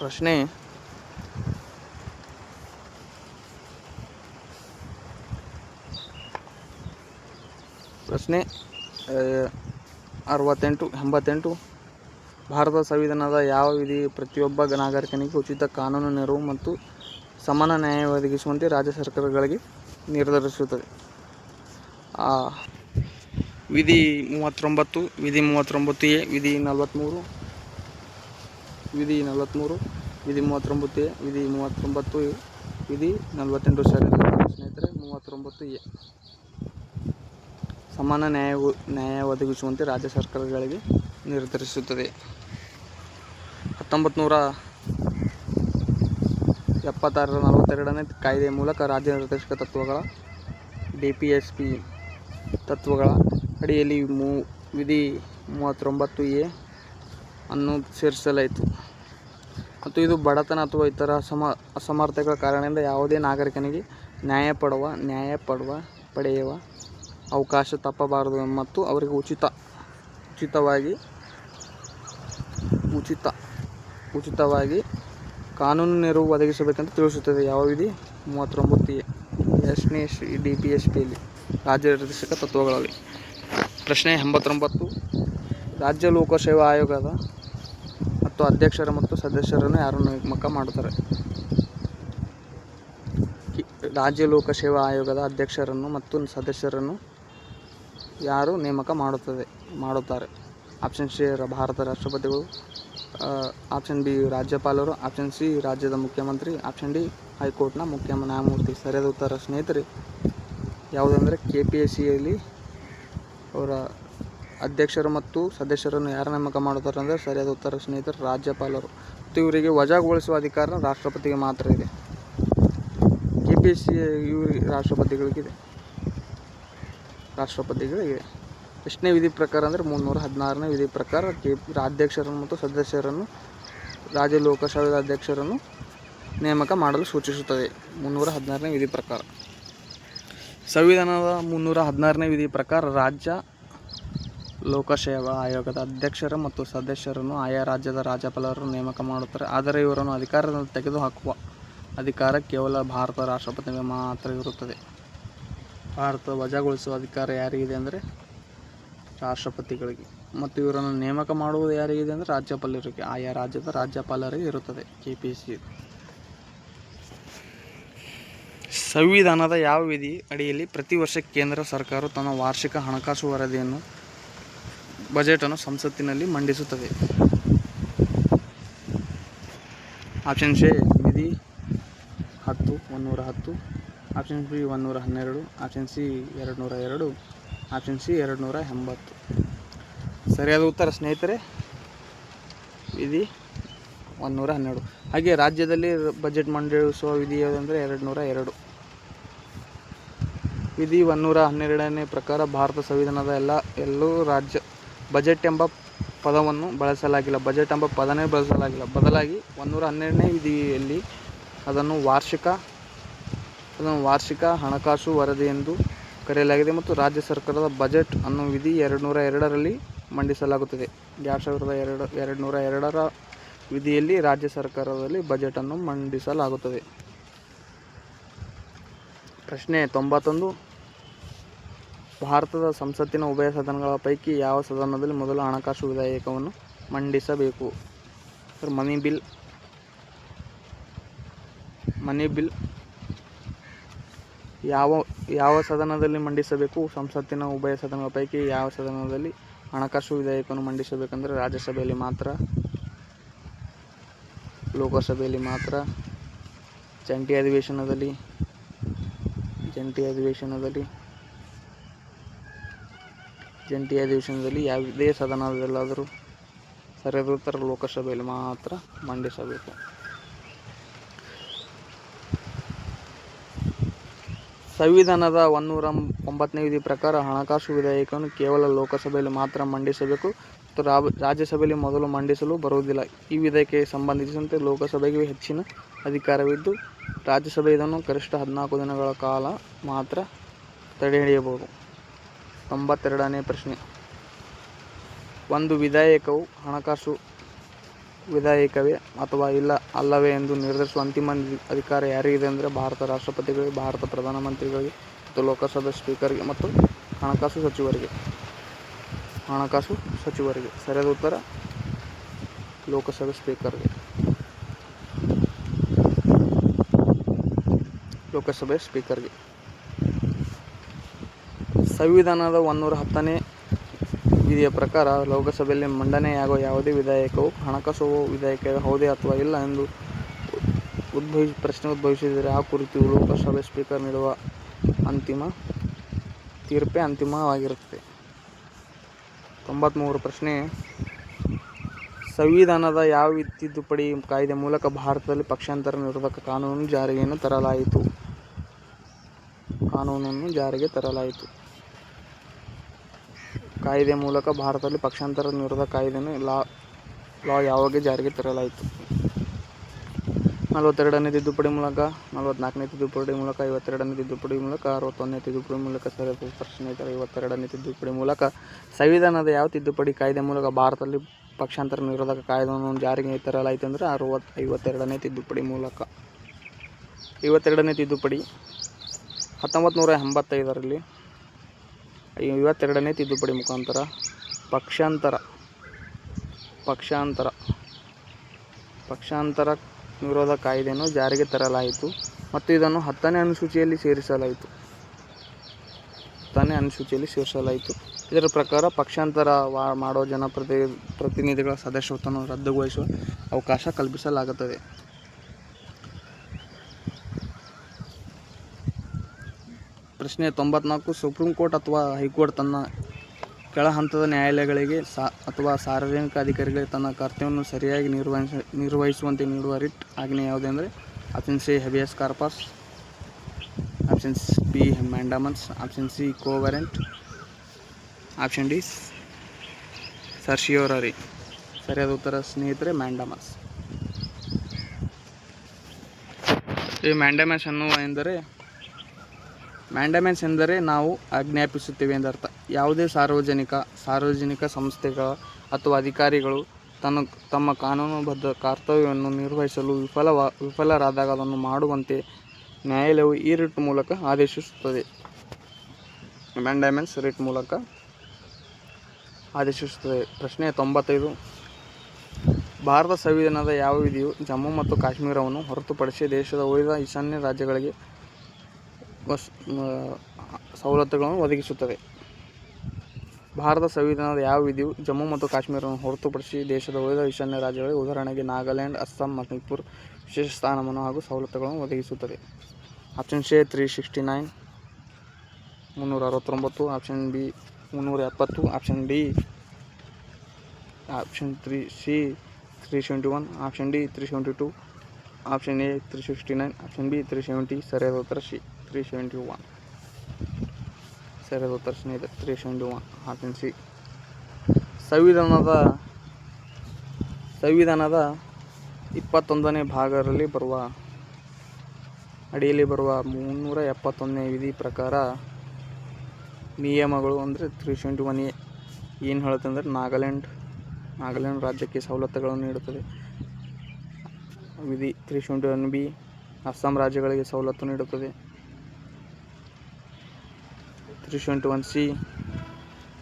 ಪ್ರಶ್ನೆ 88. ಭಾರತ ಸಂವಿಧಾನದ ಯಾವ ವಿಧಿ ಪ್ರತಿಯೊಬ್ಬ ನಾಗರಿಕನಿಗೆ ಉಚಿತ ಕಾನೂನು ನೆರವು ಮತ್ತು ಸಮಾನ ನ್ಯಾಯ ಒದಗಿಸುವಂತೆ ರಾಜ್ಯ ಸರ್ಕಾರಗಳಿಗೆ ನಿರ್ಧರಿಸುತ್ತದೆ? ವಿಧಿ 39, ವಿಧಿ 39A, ವಿಧಿ 43, ವಿಧಿ 43, ವಿಧಿ 39A, ವಿಧಿ 39, ವಿಧಿ 48 ಸ್ನೇಹಿತರೆ 39A. ಸಮಾನ ನ್ಯಾಯ ಒದಗಿಸುವಂತೆ ರಾಜ್ಯ ಸರ್ಕಾರಗಳಿಗೆ ನಿರ್ಧರಿಸುತ್ತದೆ. 1976ರ 42ನೇ ಕಾಯ್ದೆಯ ಮೂಲಕ ರಾಜ್ಯ ನಿರ್ದೇಶಕ ತತ್ವಗಳ DPSP ತತ್ವಗಳ ಅಡಿಯಲ್ಲಿ ವಿಧಿ 39A ಅನ್ನು ಸೇರಿಸಲಾಯಿತು ಮತ್ತು ಇದು ಬಡತನ ಅಥವಾ ಇತರ ಅಸಮರ್ಥತೆಗಳ ಕಾರಣದಿಂದ ಯಾವುದೇ ನಾಗರಿಕನಿಗೆ ನ್ಯಾಯ ಪಡೆಯುವ ಅವಕಾಶ ತಪ್ಪಬಾರದು ಮತ್ತು ಅವರಿಗೆ ಉಚಿತವಾಗಿ ಕಾನೂನು ನೆರವು ಒದಗಿಸಬೇಕಂತ ತಿಳಿಸುತ್ತದೆ. ಯಾವ ವಿಧಿ? 39A ಎಷ್ಟನೇ DPSPಯಲ್ಲಿ ರಾಜ್ಯ ನಿರ್ದೇಶಕ ತತ್ವಗಳಲ್ಲಿ. ಪ್ರಶ್ನೆ 89. ರಾಜ್ಯ ಲೋಕಸೇವಾ ಆಯೋಗದ ಮತ್ತು ಅಧ್ಯಕ್ಷರ ಮತ್ತು ಸದಸ್ಯರನ್ನು ಯಾರು ನೇಮಕ ಮಾಡುತ್ತಾರೆ? ರಾಜ್ಯ ಲೋಕಸೇವಾ ಆಯೋಗದ ಅಧ್ಯಕ್ಷರನ್ನು ಮತ್ತು ಸದಸ್ಯರನ್ನು ಯಾರು ನೇಮಕ ಮಾಡುತ್ತಾರೆ? ಆಪ್ಷನ್ ಸಿ ಭಾರತ ರಾಷ್ಟ್ರಪತಿಗಳು, ಆಪ್ಷನ್ ಬಿ ರಾಜ್ಯಪಾಲರು, ಆಪ್ಷನ್ ಸಿ ರಾಜ್ಯದ ಮುಖ್ಯಮಂತ್ರಿ, ಆಪ್ಷನ್ ಡಿ ಹೈಕೋರ್ಟ್ನ ಮುಖ್ಯ ನ್ಯಾಯಮೂರ್ತಿ. ಸರಿಯಾದ ಉತ್ತರ ಸ್ನೇಹಿತರೆ ಯಾವುದಂದರೆ KPSCಯಲ್ಲಿ ಅವರ ಅಧ್ಯಕ್ಷರು ಮತ್ತು ಸದಸ್ಯರನ್ನು ಯಾರು ನೇಮಕ ಮಾಡುತ್ತಾರೆ ಅಂದರೆ ಸರಿಯಾದ ಉತ್ತರ ಸ್ನೇಹಿತರೆ ರಾಜ್ಯಪಾಲರು. ಮತ್ತು ಇವರಿಗೆ ವಜಾಗೊಳಿಸುವ ಅಧಿಕಾರ ರಾಷ್ಟ್ರಪತಿಗೆ ಮಾತ್ರ ಇದೆ. KPSC ಇವರಿಗೆ ರಾಷ್ಟ್ರಪತಿಗಳಿಗಿದೆ. ಎಷ್ಟನೇ ವಿಧಿ ಪ್ರಕಾರ ಅಂದರೆ 316ನೇ ವಿಧಿ ಪ್ರಕಾರ ಅಧ್ಯಕ್ಷರನ್ನು ಮತ್ತು ಸದಸ್ಯರನ್ನು ರಾಜ್ಯ ಲೋಕಸಭೆಯ ಅಧ್ಯಕ್ಷರನ್ನು ನೇಮಕ ಮಾಡಲು ಸೂಚಿಸುತ್ತದೆ. 316ನೇ ವಿಧಿ ಪ್ರಕಾರ. ಸಂವಿಧಾನದ 316ನೇ ವಿಧಿ ಪ್ರಕಾರ ರಾಜ್ಯ ಲೋಕಸೇವಾ ಆಯೋಗದ ಅಧ್ಯಕ್ಷರ ಮತ್ತು ಸದಸ್ಯರನ್ನು ಆಯಾ ರಾಜ್ಯದ ರಾಜ್ಯಪಾಲರು ನೇಮಕ ಮಾಡುತ್ತಾರೆ. ಆದರೆ ಇವರನ್ನು ಅಧಿಕಾರದಿಂದ ತೆಗೆದುಹಾಕುವ ಅಧಿಕಾರ ಕೇವಲ ಭಾರತ ರಾಷ್ಟ್ರಪತಿಗೆ ಮಾತ್ರ ಇರುತ್ತದೆ. ಭಾರತ ವಜಾಗೊಳಿಸುವ ಅಧಿಕಾರ ಯಾರಿಗಿದೆ ಅಂದರೆ ರಾಷ್ಟ್ರಪತಿಗಳಿಗೆ. ಮತ್ತು ಇವರನ್ನು ನೇಮಕ ಮಾಡುವುದು ಯಾರಿಗಿದೆ ಅಂದರೆ ರಾಜ್ಯಪಾಲರಿಗೆ, ಆಯಾ ರಾಜ್ಯದ ರಾಜ್ಯಪಾಲರಿಗೆ ಇರುತ್ತದೆ. KPSC. ಸಂವಿಧಾನದ ಯಾವ ವಿಧಿ ಅಡಿಯಲ್ಲಿ ಪ್ರತಿ ವರ್ಷ ಕೇಂದ್ರ ಸರ್ಕಾರ ತನ್ನ ವಾರ್ಷಿಕ ಹಣಕಾಸು ವರದಿಯನ್ನು ಬಜೆಟನ್ನು ಸಂಸತ್ತಿನಲ್ಲಿ ಮಂಡಿಸುತ್ತದೆ? ಆಪ್ಷನ್ ಎ ವಿಧಿ 110, option B 112, option C 202, option C 280. ಸರಿಯಾದ ಉತ್ತರ ಸ್ನೇಹಿತರೆ ವಿಧಿ 112. ಹಾಗೆ ರಾಜ್ಯದಲ್ಲಿ ಬಜೆಟ್ ಮಂಡಿಸುವ ವಿಧಿ ಯಾವುದಂದರೆ 202. ವಿಧಿ 112ನೇ ಪ್ರಕಾರ ಭಾರತ ಸಂವಿಧಾನದ ಎಲ್ಲೂ ರಾಜ್ಯ ಬಜೆಟ್ ಎಂಬ ಪದವನ್ನು ಬಳಸಲಾಗಿಲ್ಲ. ಬಜೆಟ್ ಎಂಬ ಪದನೇ ಬಳಸಲಾಗಿಲ್ಲ. ಬದಲಾಗಿ 112ನೇ ವಿಧಿಯಲ್ಲಿ ಅದನ್ನು ವಾರ್ಷಿಕ ಹಣಕಾಸು ವರದಿ ಎಂದು ಕರೆಯಲಾಗಿದೆ ಮತ್ತು ರಾಜ್ಯ ಸರ್ಕಾರದ ಬಜೆಟ್ ಅನ್ನು ವಿಧಿ 202ರಲ್ಲಿ ಮಂಡಿಸಲಾಗುತ್ತದೆ. 202ರ ವಿಧಿಯಲ್ಲಿ ರಾಜ್ಯ ಸರ್ಕಾರದಲ್ಲಿ ಬಜೆಟನ್ನು ಮಂಡಿಸಲಾಗುತ್ತದೆ. ಪ್ರಶ್ನೆ 91. ಭಾರತದ ಸಂಸತ್ತಿನ ಉಭಯ ಸದನಗಳ ಪೈಕಿ ಯಾವ ಸದನದಲ್ಲಿ ಮೊದಲು ಹಣಕಾಸು ವಿಧೇಯಕವನ್ನು ಮಂಡಿಸಬೇಕು? ಮನಿ ಬಿಲ್ ಯಾವ ಸದನದಲ್ಲಿ ಮಂಡಿಸಬೇಕು? ಸಂಸತ್ತಿನ ಉಭಯ ಸದನಗಳ ಪೈಕಿ ಯಾವ ಸದನದಲ್ಲಿ ಹಣಕಾಸು ವಿಧೇಯಕವನ್ನು ಮಂಡಿಸಬೇಕೆಂದರೆ ರಾಜ್ಯಸಭೆಯಲ್ಲಿ ಮಾತ್ರ, ಲೋಕಸಭೆಯಲ್ಲಿ ಮಾತ್ರ, ಜಂಟಿ ಅಧಿವೇಶನದಲ್ಲಿ ಯಾವುದೇ ಸದನದಲ್ಲಾದರೂ. ಸರಿಯಾದ ಉತ್ತರ ಲೋಕಸಭೆಯಲ್ಲಿ ಮಾತ್ರ ಮಂಡಿಸಬೇಕು. ಸಂವಿಧಾನದ 109ನೇ ವಿಧಿ ಪ್ರಕಾರ ಹಣಕಾಸು ವಿಧೇಯಕವನ್ನು ಕೇವಲ ಲೋಕಸಭೆಯಲ್ಲಿ ಮಾತ್ರ ಮಂಡಿಸಬೇಕು ಮತ್ತು ರಾಜ್ಯಸಭೆಯಲ್ಲಿ ಮೊದಲು ಮಂಡಿಸಲು ಬರುವುದಿಲ್ಲ. ಈ ವಿಧೇಯಕಕ್ಕೆ ಸಂಬಂಧಿಸಿದಂತೆ ಲೋಕಸಭೆಗೆ ಹೆಚ್ಚಿನ ಅಧಿಕಾರವಿದ್ದು ರಾಜ್ಯಸಭೆ ಇದನ್ನು ಗರಿಷ್ಠ 14 ದಿನಗಳ ಕಾಲ ಮಾತ್ರ ತಡೆಹಿಡಿಯಬಹುದು. 92ನೇ ಪ್ರಶ್ನೆ. ಒಂದು ವಿಧೇಯಕವು ಹಣಕಾಸು ವಿಧೇಯಕವೇ ಅಥವಾ ಅಲ್ಲವೇ ಎಂದು ನಿರ್ಧರಿಸುವ ಅಂತಿಮ ಅಧಿಕಾರ ಯಾರಿಗಿದೆ ಅಂದರೆ ಭಾರತ ರಾಷ್ಟ್ರಪತಿಗಳಿಗೆ, ಭಾರತ ಪ್ರಧಾನಮಂತ್ರಿಗಳಿಗೆ ಮತ್ತು ಲೋಕಸಭೆ ಸ್ಪೀಕರ್ಗೆ ಮತ್ತು ಹಣಕಾಸು ಸಚಿವರಿಗೆ. ಸರಿಯಾದ ಉತ್ತರ ಲೋಕಸಭೆ ಸ್ಪೀಕರ್ಗೆ. ಸಂವಿಧಾನದ 110ನೇ ವಿಧಿಯ ಪ್ರಕಾರ ಲೋಕಸಭೆಯಲ್ಲಿ ಮಂಡನೆಯಾಗುವ ಯಾವುದೇ ವಿಧೇಯಕವು ಹಣಕಾಸು ವಿಧೇಯಕ ಹೌದೇ ಅಥವಾ ಇಲ್ಲ ಎಂದು ಪ್ರಶ್ನೆ ಉದ್ಭವಿಸಿದರೆ ಆ ಕುರಿತು ಲೋಕಸಭೆ ಸ್ಪೀಕರ್ ನೀಡುವ ತೀರ್ಪೇ ಅಂತಿಮವಾಗಿರುತ್ತದೆ. 93 ಪ್ರಶ್ನೆ, ಸಂವಿಧಾನದ ಯಾವ ತಿದ್ದುಪಡಿ ಕಾಯ್ದೆ ಮೂಲಕ ಭಾರತದಲ್ಲಿ ಪಕ್ಷಾಂತರ ನಿರೋಧಕ ಕಾನೂನನ್ನು ಜಾರಿಗೆ ತರಲಾಯಿತು? ಕಾಯ್ದೆ ಮೂಲಕ ಭಾರತದಲ್ಲಿ ಪಕ್ಷಾಂತರ ನಿರೋಧಕ ಕಾಯ್ದೆಯನ್ನು ಲಾ ಯಾವಾಗ ಜಾರಿಗೆ ತರಲಾಯಿತು? 42ನೇ ತಿದ್ದುಪಡಿ ಮೂಲಕ, 44ನೇ ತಿದ್ದುಪಡಿ ಮೂಲಕ, 52ನೇ ತಿದ್ದುಪಡಿ ಮೂಲಕ, 61ನೇ ತಿದ್ದುಪಡಿ ಮೂಲಕ? ಸರಿಯಾದ ಪ್ರಶ್ನೆ ಇದೆ 52ನೇ ತಿದ್ದುಪಡಿ ಮೂಲಕ. ಸಂವಿಧಾನದ ಯಾವ ತಿದ್ದುಪಡಿ ಕಾಯ್ದೆ ಮೂಲಕ ಭಾರತದಲ್ಲಿ ಪಕ್ಷಾಂತರ ನಿರೋಧಕ ಕಾಯ್ದೆಯನ್ನು ಜಾರಿಗೆ ತರಲಾಯಿತು ಅಂದರೆ 52ನೇ ತಿದ್ದುಪಡಿ ಮೂಲಕ. 52ನೇ ತಿದ್ದುಪಡಿ 1985ರಲ್ಲಿ 52ನೇ ತಿದ್ದುಪಡಿ ಮುಖಾಂತರ ಪಕ್ಷಾಂತರ ನಿರೋಧ ಕಾಯ್ದೆಯನ್ನು ಜಾರಿಗೆ ತರಲಾಯಿತು ಮತ್ತು ಇದನ್ನು 10ನೇ ಅನುಸೂಚಿಯಲ್ಲಿ ಸೇರಿಸಲಾಯಿತು. ಇದರ ಪ್ರಕಾರ ಪಕ್ಷಾಂತರ ಮಾಡುವ ಜನಪ್ರತಿನಿಧಿಗಳ ಸದಸ್ಯತ್ವವನ್ನು ರದ್ದುಗೊಳಿಸುವ ಅವಕಾಶ ಕಲ್ಪಿಸಲಾಗುತ್ತದೆ. ಪ್ರಶ್ನೆ 94, ಸುಪ್ರೀಂ ಕೋರ್ಟ್ ಅಥವಾ ಹೈಕೋರ್ಟ್ ತನ್ನ ಕೆಳ ಹಂತದ ನ್ಯಾಯಾಲಯಗಳಿಗೆ ಅಥವಾ ಸಾರ್ವಜನಿಕ ಅಧಿಕಾರಿಗಳಿಗೆ ತನ್ನ ಕರ್ತವ್ಯವನ್ನು ಸರಿಯಾಗಿ ನಿರ್ವಹಿಸುವಂತೆ ನೀಡುವ ರಿಟ್ ಆಜ್ಞೆ ಯಾವುದೆಂದರೆ? Option C habeas corpus, option B mandamus, option C quo warranto, option D certiorari. ಸರಿಯಾದ ಉತ್ತರ ಸ್ನೇಹಿತರೆ ಮ್ಯಾಂಡಾಮಸ್. ಈ ಮ್ಯಾಂಡಾಮೆನ್ಸ್ ಎಂದರೆ ನಾವು ಆಜ್ಞಾಪಿಸುತ್ತೇವೆ ಎಂದರ್ಥ. ಯಾವುದೇ ಸಾರ್ವಜನಿಕ ಸಂಸ್ಥೆಗಳ ಅಥವಾ ಅಧಿಕಾರಿಗಳು ತಮ್ಮ ಕಾನೂನುಬದ್ಧ ಕರ್ತವ್ಯವನ್ನು ನಿರ್ವಹಿಸಲು ವಿಫಲರಾದಾಗ ಅದನ್ನು ಮಾಡುವಂತೆ ನ್ಯಾಯಾಲಯವು ಈ ರಿಟ್ ಮೂಲಕ ಆದೇಶಿಸುತ್ತದೆ. ಮ್ಯಾಂಡಾಮೆನ್ಸ್ ರಿಟ್ ಮೂಲಕ ಆದೇಶಿಸುತ್ತದೆ. ಪ್ರಶ್ನೆ 95, ಭಾರತ ಸಂವಿಧಾನದ ಯಾವ ವಿಧಿಯು ಜಮ್ಮು ಮತ್ತು ಕಾಶ್ಮೀರವನ್ನು ಹೊರತುಪಡಿಸಿ ದೇಶದ ಉಳಿದ ಈಶಾನ್ಯ ರಾಜ್ಯಗಳಿಗೆ ಸವಲತ್ತುಗಳನ್ನು ಒದಗಿಸುತ್ತದೆ? ಭಾರತ ಸಂವಿಧಾನದ ಯಾವ ವಿಧಿಯು ಜಮ್ಮು ಮತ್ತು ಕಾಶ್ಮೀರವನ್ನು ಹೊರತುಪಡಿಸಿ ದೇಶದ ಉಳಿದ ಈಶಾನ್ಯ ರಾಜ್ಯಗಳಿಗೆ, ಉದಾಹರಣೆಗೆ ನಾಗಾಲ್ಯಾಂಡ್, ಅಸ್ಸಾಂ, ಮಣಿಪುರ ವಿಶೇಷ ಸ್ಥಾನಮಾನ ಹಾಗೂ ಸವಲತ್ತುಗಳನ್ನು ಒದಗಿಸುತ್ತದೆ? Option C 369, 369, option B 370, option C 371, option D 372, option A 369, option B 370. ಸರಿಯಾದ ಉತ್ತರ ಸಿ 371. ಸರಿಯಾದ ಉತ್ತರ ಸ್ನೇಹಿತರೆ 371, ಆಪ್ಷನ್ ಸಿ. ಸಂವಿಧಾನದ 21ನೇ ಭಾಗದಲ್ಲಿ ಅಡಿಯಲ್ಲಿ ಬರುವ 371ನೇ ವಿಧಿ ಪ್ರಕಾರ ನಿಯಮಗಳು ಅಂದರೆ 371A ಏನು ಹೇಳುತ್ತೆ ಅಂದರೆ ನಾಗಾಲ್ಯಾಂಡ್ ರಾಜ್ಯಕ್ಕೆ ಸವಲತ್ತುಗಳನ್ನು ನೀಡುತ್ತದೆ. ವಿಧಿ 371B ಅಸ್ಸಾಂ ರಾಜ್ಯಗಳಿಗೆ ಸವಲತ್ತು ನೀಡುತ್ತದೆ. 371C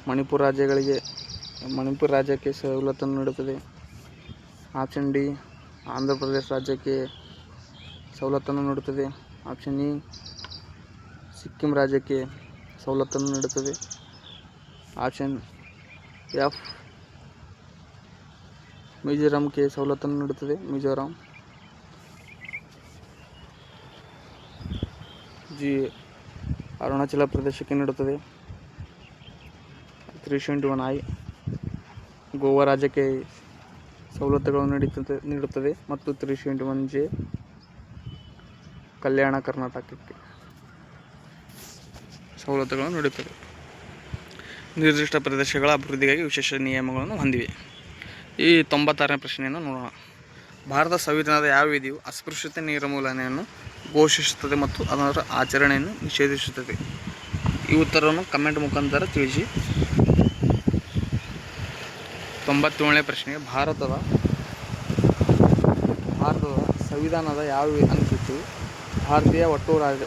ಮಣಿಪುರ ರಾಜ್ಯಕ್ಕೆ ಸವಲತ್ತನ್ನು ನೀಡುತ್ತದೆ. ಆಪ್ಷನ್ ಡಿ ಆಂಧ್ರ ಪ್ರದೇಶ ರಾಜ್ಯಕ್ಕೆ ಸವಲತ್ತನ್ನು ನೀಡುತ್ತದೆ. ಆಪ್ಷನ್ ಇ ಸಿಕ್ಕಿಂ ರಾಜ್ಯಕ್ಕೆ ಸವಲತ್ತನ್ನು ನೀಡುತ್ತದೆ. ಆಪ್ಷನ್ ಎಫ್ ಮಿಜೋರಾಂಗೆ ಸವಲತ್ತನ್ನು ನೀಡುತ್ತದೆ. ಜಿ ಅರುಣಾಚಲ ಪ್ರದೇಶಕ್ಕೆ ನೀಡುತ್ತದೆ. 371I ಗೋವಾ ರಾಜ್ಯಕ್ಕೆ ಸವಲತ್ತುಗಳನ್ನು ನೀಡುತ್ತದೆ ಮತ್ತು 371J ಕಲ್ಯಾಣ ಕರ್ನಾಟಕಕ್ಕೆ ಸವಲತ್ತುಗಳನ್ನು ನೀಡುತ್ತದೆ. ನಿರ್ದಿಷ್ಟ ಪ್ರದೇಶಗಳ ಅಭಿವೃದ್ಧಿಗಾಗಿ ವಿಶೇಷ ನಿಯಮಗಳನ್ನು ಹೊಂದಿವೆ. ಈ 96ನೇ ಪ್ರಶ್ನೆಯನ್ನು ನೋಡೋಣ. ಭಾರತ ಸಂವಿಧಾನದ ಯಾವ ವಿಧಿಯು ಅಸ್ಪೃಶ್ಯತೆ ನಿರ್ಮೂಲನೆಯನ್ನು ಘೋಷಿಸುತ್ತದೆ ಮತ್ತು ಅದರ ಆಚರಣೆಯನ್ನು ನಿಷೇಧಿಸುತ್ತದೆ? ಈ ಉತ್ತರವನ್ನು ಕಮೆಂಟ್ ಮುಖಾಂತರ ತಿಳಿಸಿ. 97ನೇ ಪ್ರಶ್ನೆ, ಭಾರತದ ಸಂವಿಧಾನದ ಯಾವ ಅನುಸೂಚಿಯು ಭಾರತೀಯ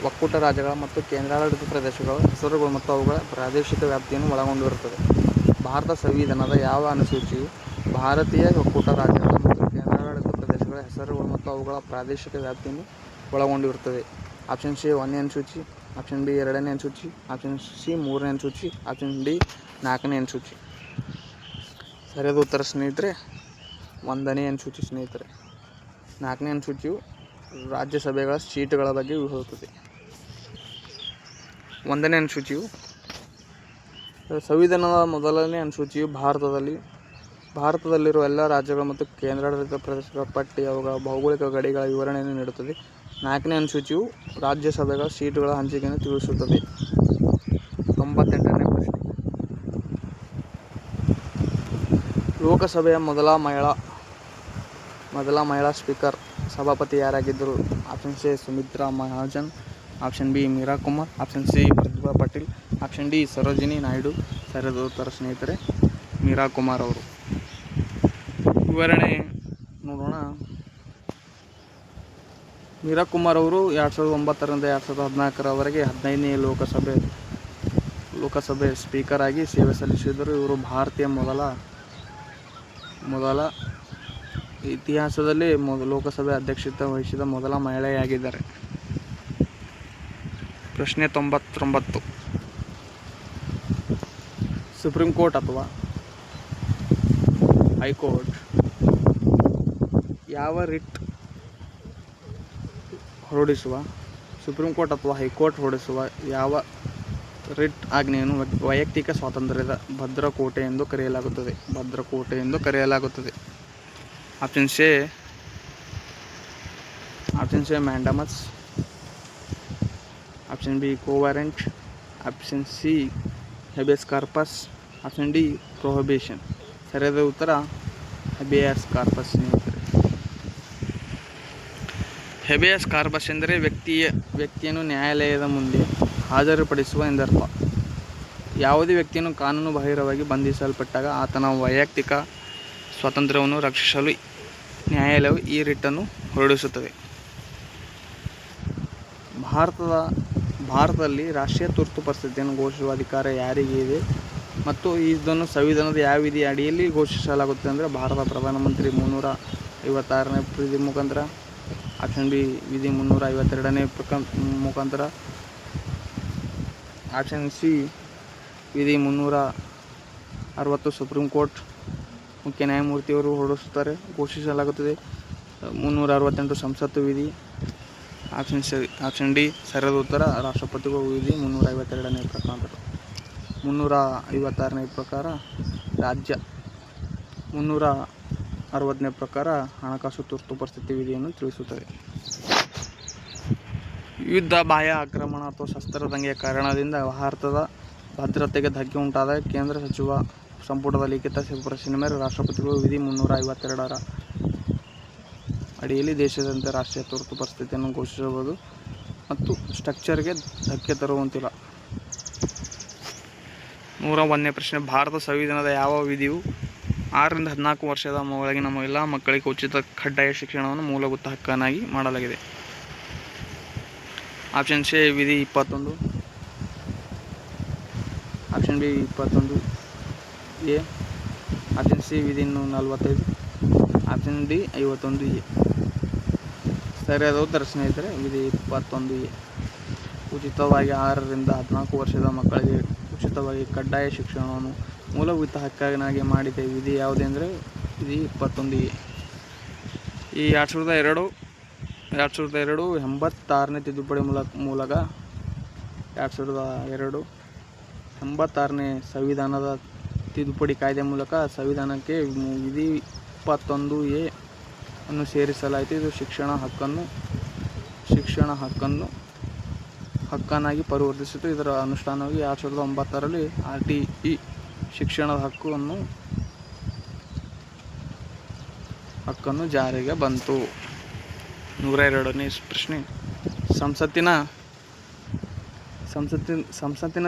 ಒಕ್ಕೂಟ ರಾಜ್ಯಗಳ ಮತ್ತು ಕೇಂದ್ರಾಡಳಿತ ಪ್ರದೇಶಗಳ ಹೆಸರುಗಳು ಮತ್ತು ಅವುಗಳ ಪ್ರಾದೇಶಿಕ ವ್ಯಾಪ್ತಿಯನ್ನು ಒಳಗೊಂಡಿರುತ್ತದೆ? ಭಾರತ ಸಂವಿಧಾನದ ಯಾವ ಅನುಸೂಚಿಯು ಭಾರತೀಯ ಒಕ್ಕೂಟ ರಾಜ್ಯಗಳ ಮತ್ತು ಕೇಂದ್ರಾಡಳಿತ ಪ್ರದೇಶಗಳ ಹೆಸರುಗಳು ಮತ್ತು ಅವುಗಳ ಪ್ರಾದೇಶಿಕ ವ್ಯಾಪ್ತಿಯನ್ನು ಒಳಗೊಂಡಿರುತ್ತದೆ? ಆಪ್ಷನ್ ಸಿ 1ನೇ ಅನುಸೂಚಿ, ಆಪ್ಷನ್ ಬಿ 2ನೇ ಅನುಸೂಚಿ, ಆಪ್ಷನ್ ಸಿ 3ನೇ ಅನುಸೂಚಿ, ಆಪ್ಷನ್ ಡಿ 4ನೇ ಅನುಸೂಚಿ. ಸರಿಯಾದ ಉತ್ತರ ಸ್ನೇಹಿತರೆ 1ನೇ ಅನುಸೂಚಿ ಸ್ನೇಹಿತರೆ. 4ನೇ ಅನುಸೂಚಿಯು ರಾಜ್ಯಸಭೆಗಳ ಸೀಟುಗಳ ಬಗ್ಗೆ ವಿವರಿಸುತ್ತದೆ. 1ನೇ ಅನುಸೂಚಿಯು ಸಂವಿಧಾನದ ಮೊದಲನೇ ಅನುಸೂಚಿಯು ಭಾರತದಲ್ಲಿರುವ ಎಲ್ಲ ರಾಜ್ಯಗಳು ಮತ್ತು ಕೇಂದ್ರಾಡಳಿತ ಪ್ರದೇಶಗಳ ಪಟ್ಟಿ, ಅವುಗಳ ಭೌಗೋಳಿಕ ಗಡಿಗಳ ವಿವರಣೆಯನ್ನು ನೀಡುತ್ತದೆ. 4ನೇ ಅನುಸೂಚಿಯು ರಾಜ್ಯಸಭೆಗಳ ಸೀಟುಗಳ ಹಂಚಿಕೆಯನ್ನು ತಿಳಿಸುತ್ತದೆ. 98ನೇ ಪ್ರಶ್ನೆ. ಲೋಕಸಭೆಯ ಮೊದಲ ಮಹಿಳಾ ಸ್ಪೀಕರ್ ಸಭಾಪತಿ ಯಾರಾಗಿದ್ದರು? Option A Sumitra Mahajan, option B Meera Kumar, option C Pratibha Patil, option D Sarojini Naidu. ಸರಿಯಾದ ಉತ್ತರ ಸ್ನೇಹಿತರೆ ಮೀರಾ ಕುಮಾರ್ ಅವರು. ವಿವರಣೆ ನೋಡೋಣ. ಮೀರಾ ಕುಮಾರ್ ಅವರು 2009ರಿಂದ 2014ರವರೆಗೆ 15ನೇ ಲೋಕಸಭೆ ಸ್ಪೀಕರ್ ಆಗಿ ಸೇವೆ ಸಲ್ಲಿಸಿದರು. ಇವರು ಭಾರತೀಯ ಮೊದಲ ಇತಿಹಾಸದಲ್ಲಿ ಲೋಕಸಭೆ ಅಧ್ಯಕ್ಷತೆ ವಹಿಸಿದ ಮೊದಲ ಮಹಿಳೆಯಾಗಿದ್ದಾರೆ. ಪ್ರಶ್ನೆ 99. ಸುಪ್ರೀಂ ಕೋರ್ಟ್ ಅಥವಾ ಹೈಕೋರ್ಟ್ ಯಾವ ರಿಟ್ ಹೊರಡಿಸುವ ಯಾವ ರಿಟ್ ಆಜ್ಞೆಯನ್ನು ವೈಯಕ್ತಿಕ ಸ್ವಾತಂತ್ರ್ಯದ ಭದ್ರಕೋಟೆ ಎಂದು ಕರೆಯಲಾಗುತ್ತದೆ? Option A mandamus, option B ಕೋವಾರೆಂಟ್, option C habeas corpus, option D prohibition. ಸರಿಯಾದ ಉತ್ತರ ಹೆಬಿಯಸ್ ಕಾರ್ಪಸ್ ಸ್ನೇಹಿತರೆ. ಹೆಬಿಯಸ್ ಕಾರ್ಪಸ್ ಎಂದರೆ ವ್ಯಕ್ತಿಯನ್ನು ನ್ಯಾಯಾಲಯದ ಮುಂದೆ ಹಾಜರುಪಡಿಸುವ ಎಂದರ್ಥ. ಯಾವುದೇ ವ್ಯಕ್ತಿಯನ್ನು ಕಾನೂನು ಬಾಹಿರವಾಗಿ ಬಂಧಿಸಲ್ಪಟ್ಟಾಗ ಆತನ ವೈಯಕ್ತಿಕ ಸ್ವಾತಂತ್ರ್ಯವನ್ನು ರಕ್ಷಿಸಲು ನ್ಯಾಯಾಲಯವು ಈ ರಿಟ್ಟನ್ನು ಹೊರಡಿಸುತ್ತದೆ. ಭಾರತದಲ್ಲಿ ರಾಷ್ಟ್ರೀಯ ತುರ್ತು ಪರಿಸ್ಥಿತಿಯನ್ನು ಘೋಷಿಸುವ ಅಧಿಕಾರ ಯಾರಿಗೆ ಇದೆ ಮತ್ತು ಇದನ್ನು ಸಂವಿಧಾನದ ಯಾವ ವಿಧಿ ಅಡಿಯಲ್ಲಿ ಘೋಷಿಸಲಾಗುತ್ತದೆ ಅಂದರೆ ಭಾರತ ಪ್ರಧಾನಮಂತ್ರಿ 356ನೇ ವಿಧಿ ಮುಖಾಂತರ, ಆಪ್ಷನ್ ಬಿ ವಿಧಿ 352ನೇ ಮುಖಾಂತರ, ಆಪ್ಷನ್ ಸಿ ವಿಧಿ 360 ಸುಪ್ರೀಂ ಕೋರ್ಟ್ ಮುಖ್ಯ ನ್ಯಾಯಮೂರ್ತಿಯವರು ಘೋಷಿಸಲಾಗುತ್ತದೆ. 368 ಸಂಸತ್ತು ವಿಧಿ, ಆಪ್ಷನ್ ಡಿ ಸರಿಯಾದ ಉತ್ತರ ರಾಷ್ಟ್ರಪತಿಗಳು ವಿಧಿ 352ನೇ ಪ್ರಕಾರ. 356ನೇ ಪ್ರಕಾರ ರಾಜ್ಯ, 360ನೇ ಪ್ರಕಾರ ಹಣಕಾಸು ತುರ್ತು ಪರಿಸ್ಥಿತಿ ವಿಧಿಯನ್ನು ತಿಳಿಸುತ್ತದೆ. ಯುದ್ಧ, ಬಾಹ್ಯ ಆಕ್ರಮಣ ಅಥವಾ ಶಸ್ತ್ರದಂಗೆಯ ಕಾರಣದಿಂದ ಭಾರತದ ಭದ್ರತೆಗೆ ಧಕ್ಕೆ ಉಂಟಾದಾಗ ಕೇಂದ್ರ ಸಚಿವ ಸಂಪುಟದ ಲಿಖಿತ ಶಿಫಾರಸಿನ ಮೇರೆಗೆ ರಾಷ್ಟ್ರಪತಿಗಳು ವಿಧಿ 352ರ ಅಡಿಯಲ್ಲಿ ದೇಶಾದ್ಯಂತ ರಾಷ್ಟ್ರೀಯ ತುರ್ತು ಪರಿಸ್ಥಿತಿಯನ್ನು ಘೋಷಿಸಬಹುದು ಮತ್ತು ಸ್ಟ್ರಕ್ಚರ್ಗೆ ಧಕ್ಕೆ ತರುವಂತಿಲ್ಲ. 101ನೇ ಪ್ರಶ್ನೆ. ಭಾರತ ಸಂವಿಧಾನದ ಯಾವ ವಿಧಿಯು 6ರಿಂದ 14 ವರ್ಷದ ಒಳಗಿನ ಎಲ್ಲ ಮಕ್ಕಳಿಗೆ ಉಚಿತ ಕಡ್ಡಾಯ ಶಿಕ್ಷಣವನ್ನು ಮೂಲಭೂತ ಹಕ್ಕನ್ನಾಗಿ ಮಾಡಲಾಗಿದೆ? ಆಪ್ಷನ್ ಎ ವಿಧಿ 21, option B 21A, option C ವಿಧಿ 45, ಆಪ್ಷನ್ ಡಿ 51A. ಸರಿಯಾದ ಉತ್ತರ ಸ್ನೇಹಿತರೆ ವಿಧಿ 21A. ಉಚಿತವಾಗಿ 6ರಿಂದ 14 ವರ್ಷದ ಮಕ್ಕಳಿಗೆ ಉಚಿತವಾಗಿ ಕಡ್ಡಾಯ ಶಿಕ್ಷಣವನ್ನು ಮೂಲಭೂತ ಹಕ್ಕನ್ನಾಗಿ ಮಾಡಿದ ವಿಧಿ ಯಾವುದೆಂದರೆ ವಿಧಿ 21A. ಈ 2002 86ನೇ ತಿದ್ದುಪಡಿ ಮೂಲಕ 2002 86ನೇ ಸಂವಿಧಾನದ ತಿದ್ದುಪಡಿ ಕಾಯ್ದೆ ಮೂಲಕ ಸಂವಿಧಾನಕ್ಕೆ ವಿಧಿ 21A ಅನ್ನು ಸೇರಿಸಲಾಯಿತು. ಇದು ಶಿಕ್ಷಣ ಹಕ್ಕನ್ನಾಗಿ ಪರಿವರ್ತಿಸಿತು. ಇದರ ಅನುಷ್ಠಾನವಾಗಿ 2009ರಲ್ಲಿ RTE ಶಿಕ್ಷಣದ ಹಕ್ಕನ್ನು ಜಾರಿಗೆ ಬಂತು. 102ನೇ ಪ್ರಶ್ನೆ. ಸಂಸತ್ತಿನ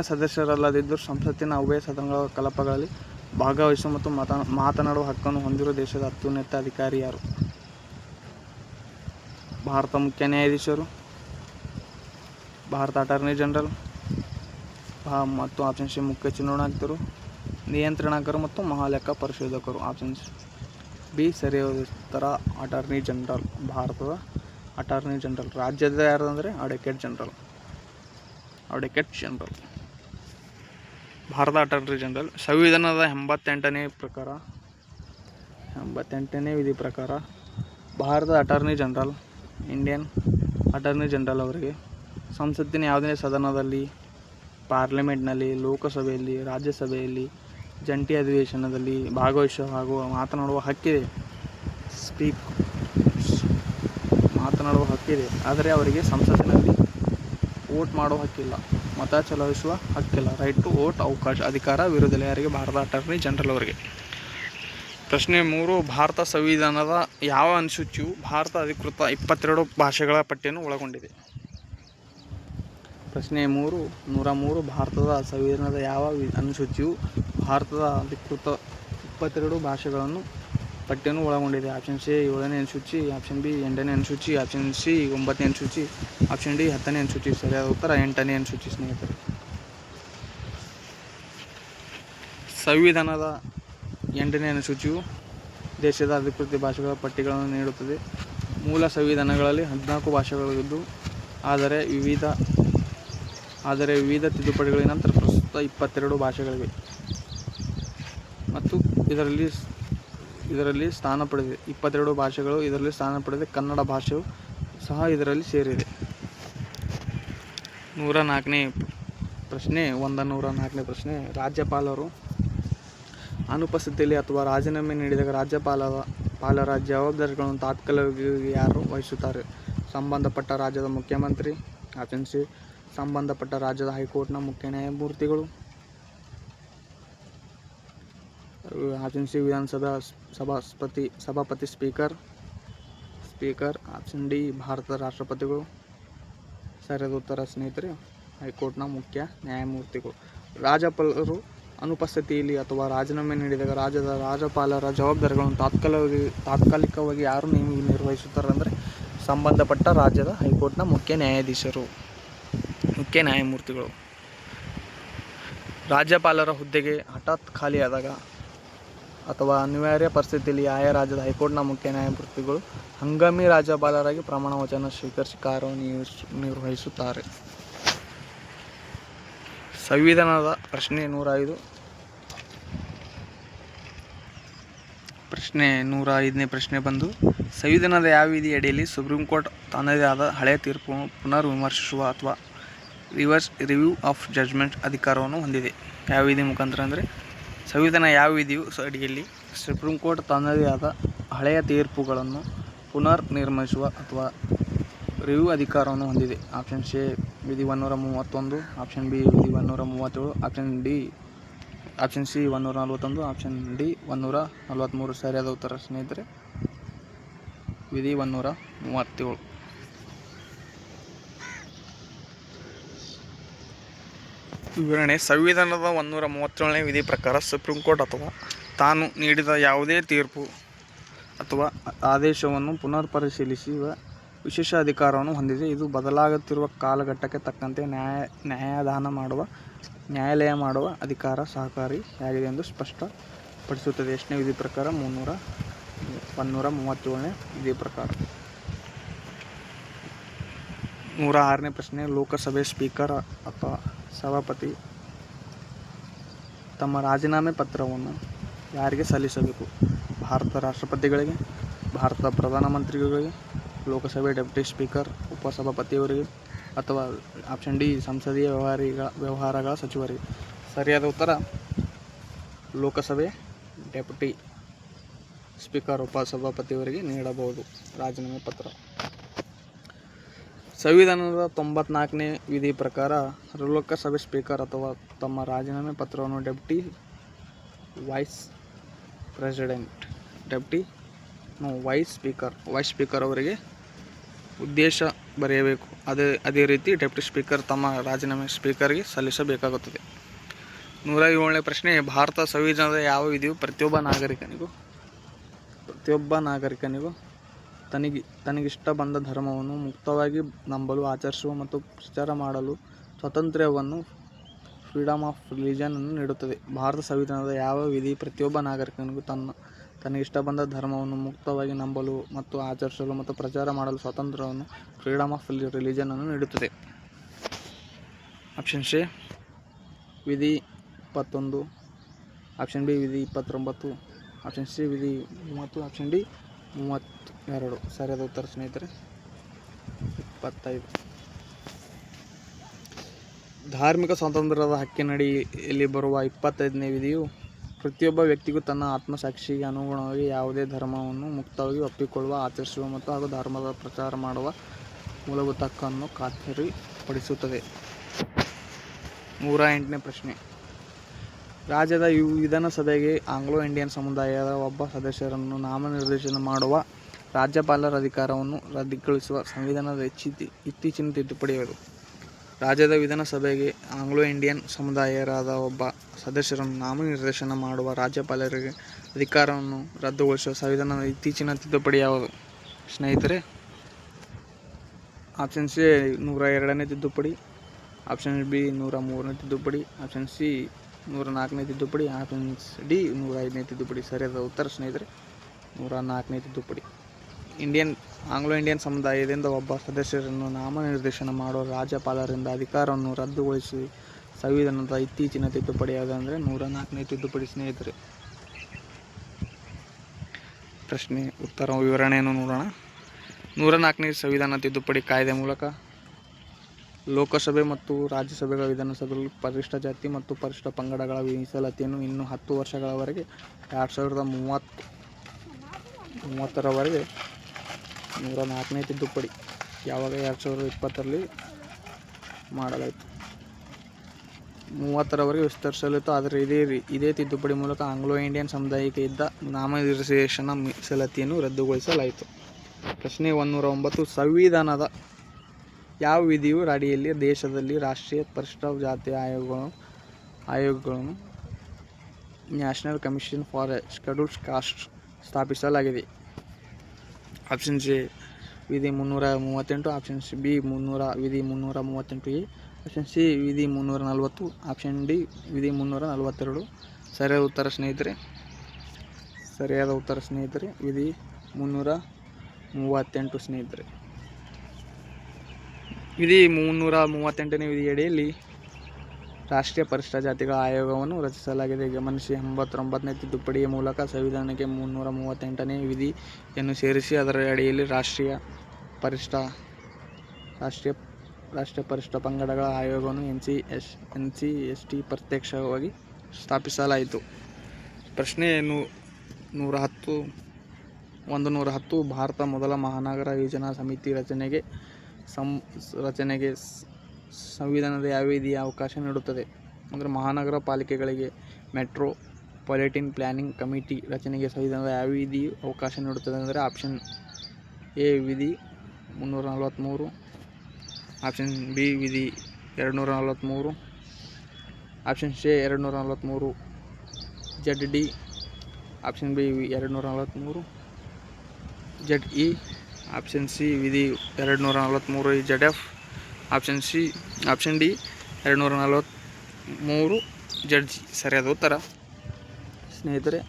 ಸದಸ್ಯರಲ್ಲದಿದ್ದರೂ ಸಂಸತ್ತಿನ ಉಭಯ ಸದನಗಳ ಕಲಾಪಗಳಲ್ಲಿ ಭಾಗವಹಿಸುವ ಮತ್ತು ಮಾತನಾಡುವ ಹಕ್ಕನ್ನು ಹೊಂದಿರುವ ದೇಶದ ಅತ್ಯುನ್ನತ ಅಧಿಕಾರಿ ಯಾರು? ಭಾರತ ಮುಖ್ಯ ನ್ಯಾಯಾಧೀಶರು, ಭಾರತ ಅಟಾರ್ನಿ ಜನರಲ್ ಮತ್ತು ಆಪ್ಷನ್ ಸಿ ಮುಖ್ಯ ಚುನಾವಣಾಯುಕ್ತರು, ನಿಯಂತ್ರಣಕರು ಮತ್ತು ಮಹಾಲೆಕ್ಕ ಪರಿಶೋಧಕರು. ಆಪ್ಷನ್ ಬಿ ಸರಿಯಾದ ಉತ್ತರ ಅಟಾರ್ನಿ ಜನರಲ್. ಭಾರತದ ಅಟಾರ್ನಿ ಜನರಲ್. ರಾಜ್ಯದ ಯಾರು ಅಂದರೆ advocate general. Bharat attorney general. ಸಂವಿಧಾನದ 88ನೇ ಪ್ರಕಾರ 88ನೇ ವಿಧಿ ಪ್ರಕಾರ ಭಾರತದ attorney general, Indian attorney general ಅವರಿಗೆ ಸಂಸತ್ತಿನ ಯಾವುದೇ ಸದನದಲ್ಲಿ, ಪಾರ್ಲಿಮೆಂಟ್ನಲ್ಲಿ, ಲೋಕಸಭೆಯಲ್ಲಿ, ರಾಜ್ಯಸಭೆಯಲ್ಲಿ, ಜಂಟಿ ಅಧಿವೇಶನದಲ್ಲಿ ಭಾಗವಹಿಸುವ ಹಾಗೂ ಮಾತನಾಡುವ ಹಕ್ಕಿದೆ. ಮಾತನಾಡುವ ಹಕ್ಕಿದೆ, ಆದರೆ ಅವರಿಗೆ ಸಂಸತ್ತಿನಲ್ಲಿ ವೋಟ್ ಮಾಡುವ ಹಕ್ಕಿಲ್ಲ, ಮತ ಚಲಾಯಿಸುವ ಹಕ್ಕಿಲ್ಲ. ರೈಟ್ ಟು ವೋಟ್ ಅಧಿಕಾರವಿರುವುದಿಲ್ಲ ಯಾರಿಗೆ? ಭಾರತ ಅಟಾರ್ನಿ ಜನರಲ್ ಅವರಿಗೆ. ಪ್ರಶ್ನೆ 3, ಭಾರತ ಸಂವಿಧಾನದ ಯಾವ ಅನುಸೂಚಿಯು ಭಾರತ ಅಧಿಕೃತ 22 ಭಾಷೆಗಳ ಪಟ್ಟಿಯನ್ನು ಒಳಗೊಂಡಿದೆ? ಪ್ರಶ್ನೆ 103, ಭಾರತದ ಸಂವಿಧಾನದ ಯಾವ ಅನುಸೂಚಿಯು ಭಾರತದ ಅಧಿಕೃತ 22 ಭಾಷೆಗಳನ್ನು ಪಟ್ಟಿಯನ್ನು ಒಳಗೊಂಡಿದೆ? ಆಪ್ಷನ್ ಎ 7ನೇ ಅನುಸೂಚಿ, ಆಪ್ಷನ್ ಬಿ 8ನೇ ಅನುಸೂಚಿ, ಆಪ್ಷನ್ ಸಿ 9ನೇ ಅನುಸೂಚಿ, ಆಪ್ಷನ್ ಡಿ 10ನೇ ಅನುಸೂಚಿ. ಸರಿಯಾದ ಉತ್ತರ 8ನೇ ಅನುಸೂಚಿ ಸ್ನೇಹಿತರೆ. ಸಂವಿಧಾನದ 8ನೇ ಅನುಸೂಚಿಯು ದೇಶದ ಅಧಿಕೃತ ಭಾಷೆಗಳ ಪಟ್ಟಿಗಳನ್ನು ನೀಡುತ್ತದೆ. ಮೂಲ ಸಂವಿಧಾನಗಳಲ್ಲಿ 14 ಭಾಷೆಗಳಿದ್ದು, ಆದರೆ ವಿವಿಧ ತಿದ್ದುಪಡಿಗಳ ನಂತರ ಪ್ರಸ್ತುತ 22 ಭಾಷೆಗಳಿವೆ ಮತ್ತು ಇದರಲ್ಲಿ ಸ್ಥಾನ ಪಡೆದಿದೆ. 22 ಭಾಷೆಗಳು ಇದರಲ್ಲಿ ಸ್ಥಾನ ಪಡೆದಿದೆ. ಕನ್ನಡ ಭಾಷೆಯು ಸಹ ಇದರಲ್ಲಿ ಸೇರಿದೆ. 104ನೇ ಪ್ರಶ್ನೆ. ರಾಜ್ಯಪಾಲರು ಅನುಪಸ್ಥಿತಿಯಲ್ಲಿ ಅಥವಾ ರಾಜೀನಾಮೆ ನೀಡಿದಾಗ ರಾಜ್ಯಪಾಲರ ಜವಾಬ್ದಾರಿಗಳನ್ನು ತಾತ್ಕಾಲಿಕವಾಗಿ ಯಾರು ವಹಿಸುತ್ತಾರೆ? ಸಂಬಂಧಪಟ್ಟ ರಾಜ್ಯದ ಮುಖ್ಯಮಂತ್ರಿ, ಆಪ್ಷನ್ ಸಿ ಸಂಬಂಧಪಟ್ಟ ರಾಜ್ಯದ ಹೈಕೋರ್ಟ್ನ ಮುಖ್ಯ ನ್ಯಾಯಮೂರ್ತಿಗಳು, ಆಪ್ಷನ್ ಸಿ ವಿಧಾನಸಭೆ ಸಭಾಪತಿ ಸ್ಪೀಕರ್, ಆಪ್ಷನ್ ಡಿ ಭಾರತದ ರಾಷ್ಟ್ರಪತಿಗಳು. ಸರಿಯಾದ ಉತ್ತರ ಸ್ನೇಹಿತರೆ ಹೈಕೋರ್ಟ್ನ ಮುಖ್ಯ ನ್ಯಾಯಮೂರ್ತಿಗಳು. ರಾಜ್ಯಪಾಲರು ಅನುಪಸ್ಥಿತಿಯಲ್ಲಿ ಅಥವಾ ರಾಜೀನಾಮೆ ನೀಡಿದಾಗ ರಾಜ್ಯಪಾಲರ ಜವಾಬ್ದಾರಿಗಳನ್ನು ತಾತ್ಕಾಲಿಕವಾಗಿ ಯಾರು ನಿರ್ವಹಿಸುತ್ತಾರೆ ಅಂದರೆ ಸಂಬಂಧಪಟ್ಟ ರಾಜ್ಯದ ಹೈಕೋರ್ಟ್ನ ಮುಖ್ಯ ನ್ಯಾಯಮೂರ್ತಿಗಳು. ರಾಜ್ಯಪಾಲರ ಹುದ್ದೆಗೆ ಹಠಾತ್ ಖಾಲಿಯಾದಾಗ ಅಥವಾ ಅನಿವಾರ್ಯ ಪರಿಸ್ಥಿತಿಯಲ್ಲಿ ಆಯಾ ರಾಜ್ಯದ ಹೈಕೋರ್ಟ್ನ ಮುಖ್ಯ ನ್ಯಾಯಮೂರ್ತಿಗಳು ಹಂಗಾಮಿ ರಾಜ್ಯಪಾಲರಾಗಿ ಪ್ರಮಾಣ ವಚನ ಸ್ವೀಕರಿಸಿ ಕಾರ್ಯನಿರ್ವಹಿಸುತ್ತಾರೆ. ಸಂವಿಧಾನದ ಪ್ರಶ್ನೆ 105. ಪ್ರಶ್ನೆ 105ನೇ ಪ್ರಶ್ನೆ ಬಂದು, ಸಂವಿಧಾನದ ಯಾವ ವಿಧಿ ಅಡಿಯಲ್ಲಿ ಸುಪ್ರೀಂ ಕೋರ್ಟ್ ತನ್ನದೇ ಆದ ಹಳೆಯ ತೀರ್ಪನ್ನು ಪುನರ್ ವಿಮರ್ಶಿಸುವ ಅಥವಾ ರಿವ್ಯೂ ಆಫ್ ಜಡ್ಜ್ಮೆಂಟ್ ಅಧಿಕಾರವನ್ನು ಹೊಂದಿದೆ? ಯಾವ ವಿಧಿ ಮುಖಾಂತರ ಅಂದರೆ ಸಂವಿಧಾನ ಯಾವ ವಿಧಿಯು ಅಡಿಯಲ್ಲಿ ಸುಪ್ರೀಂ ಕೋರ್ಟ್ ತನ್ನದೇ ಆದ ಹಳೆಯ ತೀರ್ಪುಗಳನ್ನು ಪುನರ್ ನಿರ್ಮಿಸುವ ಅಥವಾ ರಿವ್ಯೂ ಅಧಿಕಾರವನ್ನು ಹೊಂದಿದೆ? ಆಪ್ಷನ್ ಎ ವಿಧಿ 131, ಆಪ್ಷನ್ ಬಿ ವಿಧಿ 137, ಆಪ್ಷನ್ ಸಿ 141, ಆಪ್ಷನ್ ಡಿ 143. ಸರಿಯಾದ ಉತ್ತರ ಸ್ನೇಹಿತರೆ ವಿಧಿ 137. ವಿವರಣೆ. ಸಂವಿಧಾನದ 137ನೇ ವಿಧಿ ಪ್ರಕಾರ ಸುಪ್ರೀಂ ಕೋರ್ಟ್ ಅಥವಾ ತಾನು ನೀಡಿದ ಯಾವುದೇ ತೀರ್ಪು ಅಥವಾ ಆದೇಶವನ್ನು ಪುನರ್ ಪರಿಶೀಲಿಸುವ ವಿಶೇಷ ಅಧಿಕಾರವನ್ನು ಹೊಂದಿದೆ. ಇದು ಬದಲಾಗುತ್ತಿರುವ ಕಾಲಘಟ್ಟಕ್ಕೆ ತಕ್ಕಂತೆ ನ್ಯಾಯಾಲಯ ಮಾಡುವ ಅಧಿಕಾರ ಸಹಕಾರಿಯಾಗಿದೆ ಎಂದು ಸ್ಪಷ್ಟಪಡಿಸುತ್ತದೆ. ಎಷ್ಟನೇ ವಿಧಿ ಪ್ರಕಾರ? 137ನೇ ವಿಧಿ ಪ್ರಕಾರ. 106ನೇ ಪ್ರಶ್ನೆ. ಲೋಕಸಭೆ ಸ್ಪೀಕರ್ ಅಥವಾ ಸಭಾಪತಿ ತಮ್ಮ ರಾಜೀನಾಮೆ ಪತ್ರವನ್ನು ಯಾರಿಗೆ ಸಲ್ಲಿಸಬೇಕು? ಭಾರತದ ರಾಷ್ಟ್ರಪತಿಗಳಿಗೆ, ಭಾರತದ ಪ್ರಧಾನಮಂತ್ರಿಗಳಿಗೆ, ಲೋಕಸಭೆ ಡೆಪ್ಯೂಟಿ ಸ್ಪೀಕರ್ ಉಪಸಭಾಪತಿಯವರಿಗೆ ಅಥವಾ ಆಪ್ಷನ್ ಡಿ ಸಂಸದೀಯ ವ್ಯವಹಾರಗಳ ಸಚಿವರಿಗೆ? ಸರಿಯಾದ ಉತ್ತರ ಲೋಕಸಭೆ ಡೆಪ್ಯೂಟಿ ಸ್ಪೀಕರ್ ಉಪಸಭಾಪತಿಯವರಿಗೆ ನೀಡಬಹುದು ರಾಜೀನಾಮೆ ಪತ್ರ. ಸಂವಿಧಾನದ 94ನೇ ವಿಧಿ ಪ್ರಕಾರ ಲೋಕಸಭೆ ಸ್ಪೀಕರ್ ಅಥವಾ ತಮ್ಮ ರಾಜೀನಾಮೆ ಪತ್ರವನ್ನು ವೈಸ್ ಸ್ಪೀಕರ್ ಅವರಿಗೆ ಉದ್ದೇಶ ಬರೆಯಬೇಕು. ಅದೇ ರೀತಿ ಡೆಪ್ಯೂಟಿ ಸ್ಪೀಕರ್ ತಮ್ಮ ರಾಜೀನಾಮೆ ಸ್ಪೀಕರ್ಗೆ ಸಲ್ಲಿಸಬೇಕಾಗುತ್ತದೆ. 107ನೇ ಪ್ರಶ್ನೆ. ಭಾರತ ಸಂವಿಧಾನದ ಯಾವ ವಿಧಿಯು ಪ್ರತಿಯೊಬ್ಬ ನಾಗರಿಕನಿಗೂ ತನಗಿಷ್ಟ ಬಂದ ಧರ್ಮವನ್ನು ಮುಕ್ತವಾಗಿ ನಂಬಲು, ಆಚರಿಸುವ ಮತ್ತು ಪ್ರಚಾರ ಮಾಡಲು ಸ್ವಾತಂತ್ರ್ಯವನ್ನು ಫ್ರೀಡಮ್ ಆಫ್ ರಿಲಿಜನ್ ಅನ್ನು ನೀಡುತ್ತದೆ? ಭಾರತ ಸಂವಿಧಾನದ ಯಾವ ವಿಧಿ ಪ್ರತಿಯೊಬ್ಬ ನಾಗರಿಕನಿಗೂ ತನಗಿಷ್ಟ ಬಂದ ಧರ್ಮವನ್ನು ಮುಕ್ತವಾಗಿ ನಂಬಲು ಮತ್ತು ಆಚರಿಸಲು ಮತ್ತು ಪ್ರಚಾರ ಮಾಡಲು ಸ್ವಾತಂತ್ರ್ಯವನ್ನು ಫ್ರೀಡಮ್ ಆಫ್ ರಿಲಿಜನ್ ಅನ್ನು ನೀಡುತ್ತದೆ? ಆಪ್ಷನ್ ಎ ವಿಧಿ 21, ಆಪ್ಷನ್ ಬಿ ವಿಧಿ 29, ಆಪ್ಷನ್ ಸಿ ವಿಧಿ 30, ಆಪ್ಷನ್ ಡಿ 32. ಸರಿಯಾದ ಉತ್ತರ ಸ್ನೇಹಿತರೆ 25. ಧಾರ್ಮಿಕ ಸ್ವಾತಂತ್ರ್ಯದ ಹಕ್ಕಿನಡಿಯಲ್ಲಿ ಬರುವ 25ನೇ ವಿಧಿಯು ಪ್ರತಿಯೊಬ್ಬ ವ್ಯಕ್ತಿಗೂ ತನ್ನ ಆತ್ಮಸಾಕ್ಷಿಗೆ ಅನುಗುಣವಾಗಿ ಯಾವುದೇ ಧರ್ಮವನ್ನು ಮುಕ್ತವಾಗಿ ಒಪ್ಪಿಕೊಳ್ಳುವ, ಆಚರಿಸುವ ಮತ್ತು ಹಾಗೂ ಧರ್ಮದ ಪ್ರಚಾರ ಮಾಡುವ ಮೂಲಭೂತ ಹಕ್ಕನ್ನು ಖಾತರಿಪಡಿಸುತ್ತದೆ. 108ನೇ ಪ್ರಶ್ನೆ. ರಾಜ್ಯದ ವಿಧಾನಸಭೆಗೆ ಆಂಗ್ಲೋ ಇಂಡಿಯನ್ ಸಮುದಾಯದ ಒಬ್ಬ ಸದಸ್ಯರನ್ನು ನಾಮನಿರ್ದೇಶನ ಮಾಡುವ ರಾಜ್ಯಪಾಲರ ಅಧಿಕಾರವನ್ನು ರದ್ದುಗೊಳಿಸುವ ಸಂವಿಧಾನದ ಇತ್ತೀಚಿನ ತಿದ್ದುಪಡಿ ಯಾವುದು? ರಾಜ್ಯದ ವಿಧಾನಸಭೆಗೆ ಆಂಗ್ಲೋ ಇಂಡಿಯನ್ ಸಮುದಾಯದ ಒಬ್ಬ ಸದಸ್ಯರನ್ನು ನಾಮನಿರ್ದೇಶನ ಮಾಡುವ ರಾಜ್ಯಪಾಲರಿಗೆ ಅಧಿಕಾರವನ್ನು ರದ್ದುಗೊಳಿಸುವ ಸಂವಿಧಾನದ ಇತ್ತೀಚಿನ ತಿದ್ದುಪಡಿ ಯಾವುದು ಸ್ನೇಹಿತರೆ? ಆಪ್ಷನ್ ಸಿ 102ನೇ ತಿದ್ದುಪಡಿ, ಆಪ್ಷನ್ ಬಿ 103ನೇ ತಿದ್ದುಪಡಿ, ಆಪ್ಷನ್ ಸಿ 104ನೇ ತಿದ್ದುಪಡಿ, ಆಪ್ಷನ್ ಡಿ 105ನೇ ತಿದ್ದುಪಡಿ. ಸರಿಯಾದ ಉತ್ತರ ಸ್ನೇಹಿತರೆ 104ನೇ ತಿದ್ದುಪಡಿ. ಆಂಗ್ಲೋ ಇಂಡಿಯನ್ ಸಮುದಾಯದಿಂದ ಒಬ್ಬ ಸದಸ್ಯರನ್ನು ನಾಮನಿರ್ದೇಶನ ಮಾಡುವ ರಾಜ್ಯಪಾಲರಿಂದ ಅಧಿಕಾರವನ್ನು ರದ್ದುಗೊಳಿಸಿ ಸಂವಿಧಾನದ ಇತ್ತೀಚಿನ ತಿದ್ದುಪಡಿ ಯಾವುದಂದರೆ 104ನೇ ತಿದ್ದುಪಡಿ ಸ್ನೇಹಿತರೆ. ಪ್ರಶ್ನೆ ಉತ್ತರ ವಿವರಣೆಯನ್ನು ನೋಡೋಣ. 104ನೇ ಸಂವಿಧಾನ ತಿದ್ದುಪಡಿ ಕಾಯ್ದೆ ಮೂಲಕ ಲೋಕಸಭೆ ಮತ್ತು ರಾಜ್ಯಸಭೆಗಳ ವಿಧಾನಸಭೆಗಳಲ್ಲಿ ಪರಿಶಿಷ್ಟ ಜಾತಿ ಮತ್ತು ಪರಿಶಿಷ್ಟ ಪಂಗಡಗಳ ಮೀಸಲಾತಿಯನ್ನು ಇನ್ನು 10 ವರ್ಷಗಳವರೆಗೆ 2030ರವರೆಗೆ 104ನೇ ತಿದ್ದುಪಡಿ ಯಾವಾಗ 2020ರಲ್ಲಿ ಮಾಡಲಾಯಿತು, 30ರವರೆಗೆ ವಿಸ್ತರಿಸಲಾಯಿತು. ಆದರೆ ಇದೇ ತಿದ್ದುಪಡಿ ಮೂಲಕ ಆಂಗ್ಲೋ ಇಂಡಿಯನ್ ಸಮುದಾಯಕ್ಕೆ ಇದ್ದ ನಾಮನಿರ್ದೇಶನ ಮೀಸಲಾತಿಯನ್ನು ರದ್ದುಗೊಳಿಸಲಾಯಿತು. ಪ್ರಶ್ನೆ 109. ಸಂವಿಧಾನದ ಯಾವ ವಿಧಿಯು ಅಡಿಯಲ್ಲಿ ದೇಶದಲ್ಲಿ ರಾಷ್ಟ್ರೀಯ ಪರಿಶಿಷ್ಟ ಜಾತಿ ಆಯೋಗಗಳನ್ನು national commission for scheduled caste ಸ್ಥಾಪಿಸಲಾಗಿದೆ? ಆಪ್ಷನ್ ಎ ವಿಧಿ 338, ಆಪ್ಷನ್ ಬಿ ವಿಧಿ 338A, ಆಪ್ಷನ್ ಸಿ ವಿಧಿ 340, ಆಪ್ಷನ್ ಡಿ ವಿಧಿ 342. ಸರಿಯಾದ ಉತ್ತರ ಸ್ನೇಹಿತರೆ ವಿಧಿ 338 ಸ್ನೇಹಿತರೆ. ವಿಧಿ 338ನೇ ವಿಧಿಯಡಿಯಲ್ಲಿ ರಾಷ್ಟ್ರೀಯ ಪರಿಶಿಷ್ಟ ಜಾತಿಗಳ ಆಯೋಗವನ್ನು ರಚಿಸಲಾಗಿದೆ. ಗಮನಿಸಿ, 89ನೇ ತಿದ್ದುಪಡಿಯ ಮೂಲಕ ಸಂವಿಧಾನಕ್ಕೆ 338ನೇ ವಿಧಿಯನ್ನು ಸೇರಿಸಿ ಅದರ ಅಡಿಯಲ್ಲಿ ರಾಷ್ಟ್ರೀಯ ಪರಿಶಿಷ್ಟ ಪಂಗಡಗಳ ಆಯೋಗವನ್ನು NCST ಪ್ರತ್ಯಕ್ಷವಾಗಿ ಸ್ಥಾಪಿಸಲಾಯಿತು. ಪ್ರಶ್ನೆ 110. ಭಾರತ ಮೊದಲ ಮಹಾನಗರ ಯೋಜನಾ ಸಮಿತಿ ರಚನೆಗೆ ಸಂವಿಧಾನದ ಯಾವ ವಿಧಿಯ ಅವಕಾಶ ನೀಡುತ್ತದೆ? ಅಂದರೆ ಮಹಾನಗರ ಪಾಲಿಕೆಗಳಿಗೆ ಮೆಟ್ರೋಪಾಲಿಟನ್ ಪ್ಲಾನಿಂಗ್ ಕಮಿಟಿ ರಚನೆಗೆ ಸಂವಿಧಾನದ ಯಾವ ವಿಧಿಯು ಅವಕಾಶ ನೀಡುತ್ತದೆ? ಅಂದರೆ ಆಪ್ಷನ್ ಎ ವಿಧಿ 343, ಆಪ್ಷನ್ ಬಿ ವಿಧಿ 243, option C 243 ZD, option B 243 ZE, option C ವಿಧಿ 243 ZF, ಆಪ್ಷನ್ ಡಿ 243 ZG. ಸರಿಯಾದ ಉತ್ತರ ಸ್ನೇಹಿತರೆ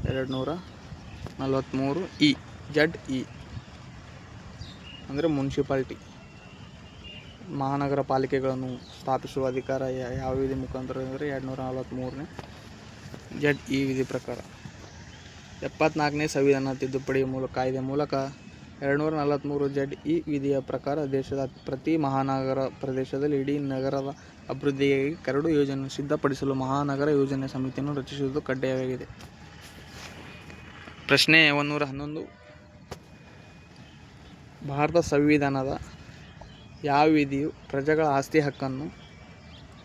243 ZE ಅಂದರೆ ಮುನ್ಸಿಪಾಲಿಟಿ ಮಹಾನಗರ ಪಾಲಿಕೆಗಳನ್ನು ಸ್ಥಾಪಿಸುವ ಅಧಿಕಾರ ಯಾವ ವಿಧಿ ಮುಖಾಂತರ ಅಂದರೆ 243ನೇ ZE ವಿಧಿ ಪ್ರಕಾರ. 74ನೇ ಸಂವಿಧಾನ ತಿದ್ದುಪಡಿ ಕಾಯ್ದೆ ಮೂಲಕ 243 ZE ವಿಧಿಯ ಪ್ರಕಾರ ದೇಶದ ಪ್ರತಿ ಮಹಾನಗರ ಪ್ರದೇಶದಲ್ಲಿ ಇಡೀ ನಗರದ ಅಭಿವೃದ್ಧಿಗಾಗಿ ಕರಡು ಯೋಜನೆ ಸಿದ್ಧಪಡಿಸಲು ಮಹಾನಗರ ಯೋಜನೆ ಸಮಿತಿಯನ್ನು ರಚಿಸುವುದು ಕಡ್ಡಾಯವಾಗಿದೆ. ಪ್ರಶ್ನೆ 111. ಭಾರತ ಸಂವಿಧಾನದ ಯಾವ ವಿಧಿಯು ಪ್ರಜೆಗಳ ಆಸ್ತಿ ಹಕ್ಕನ್ನು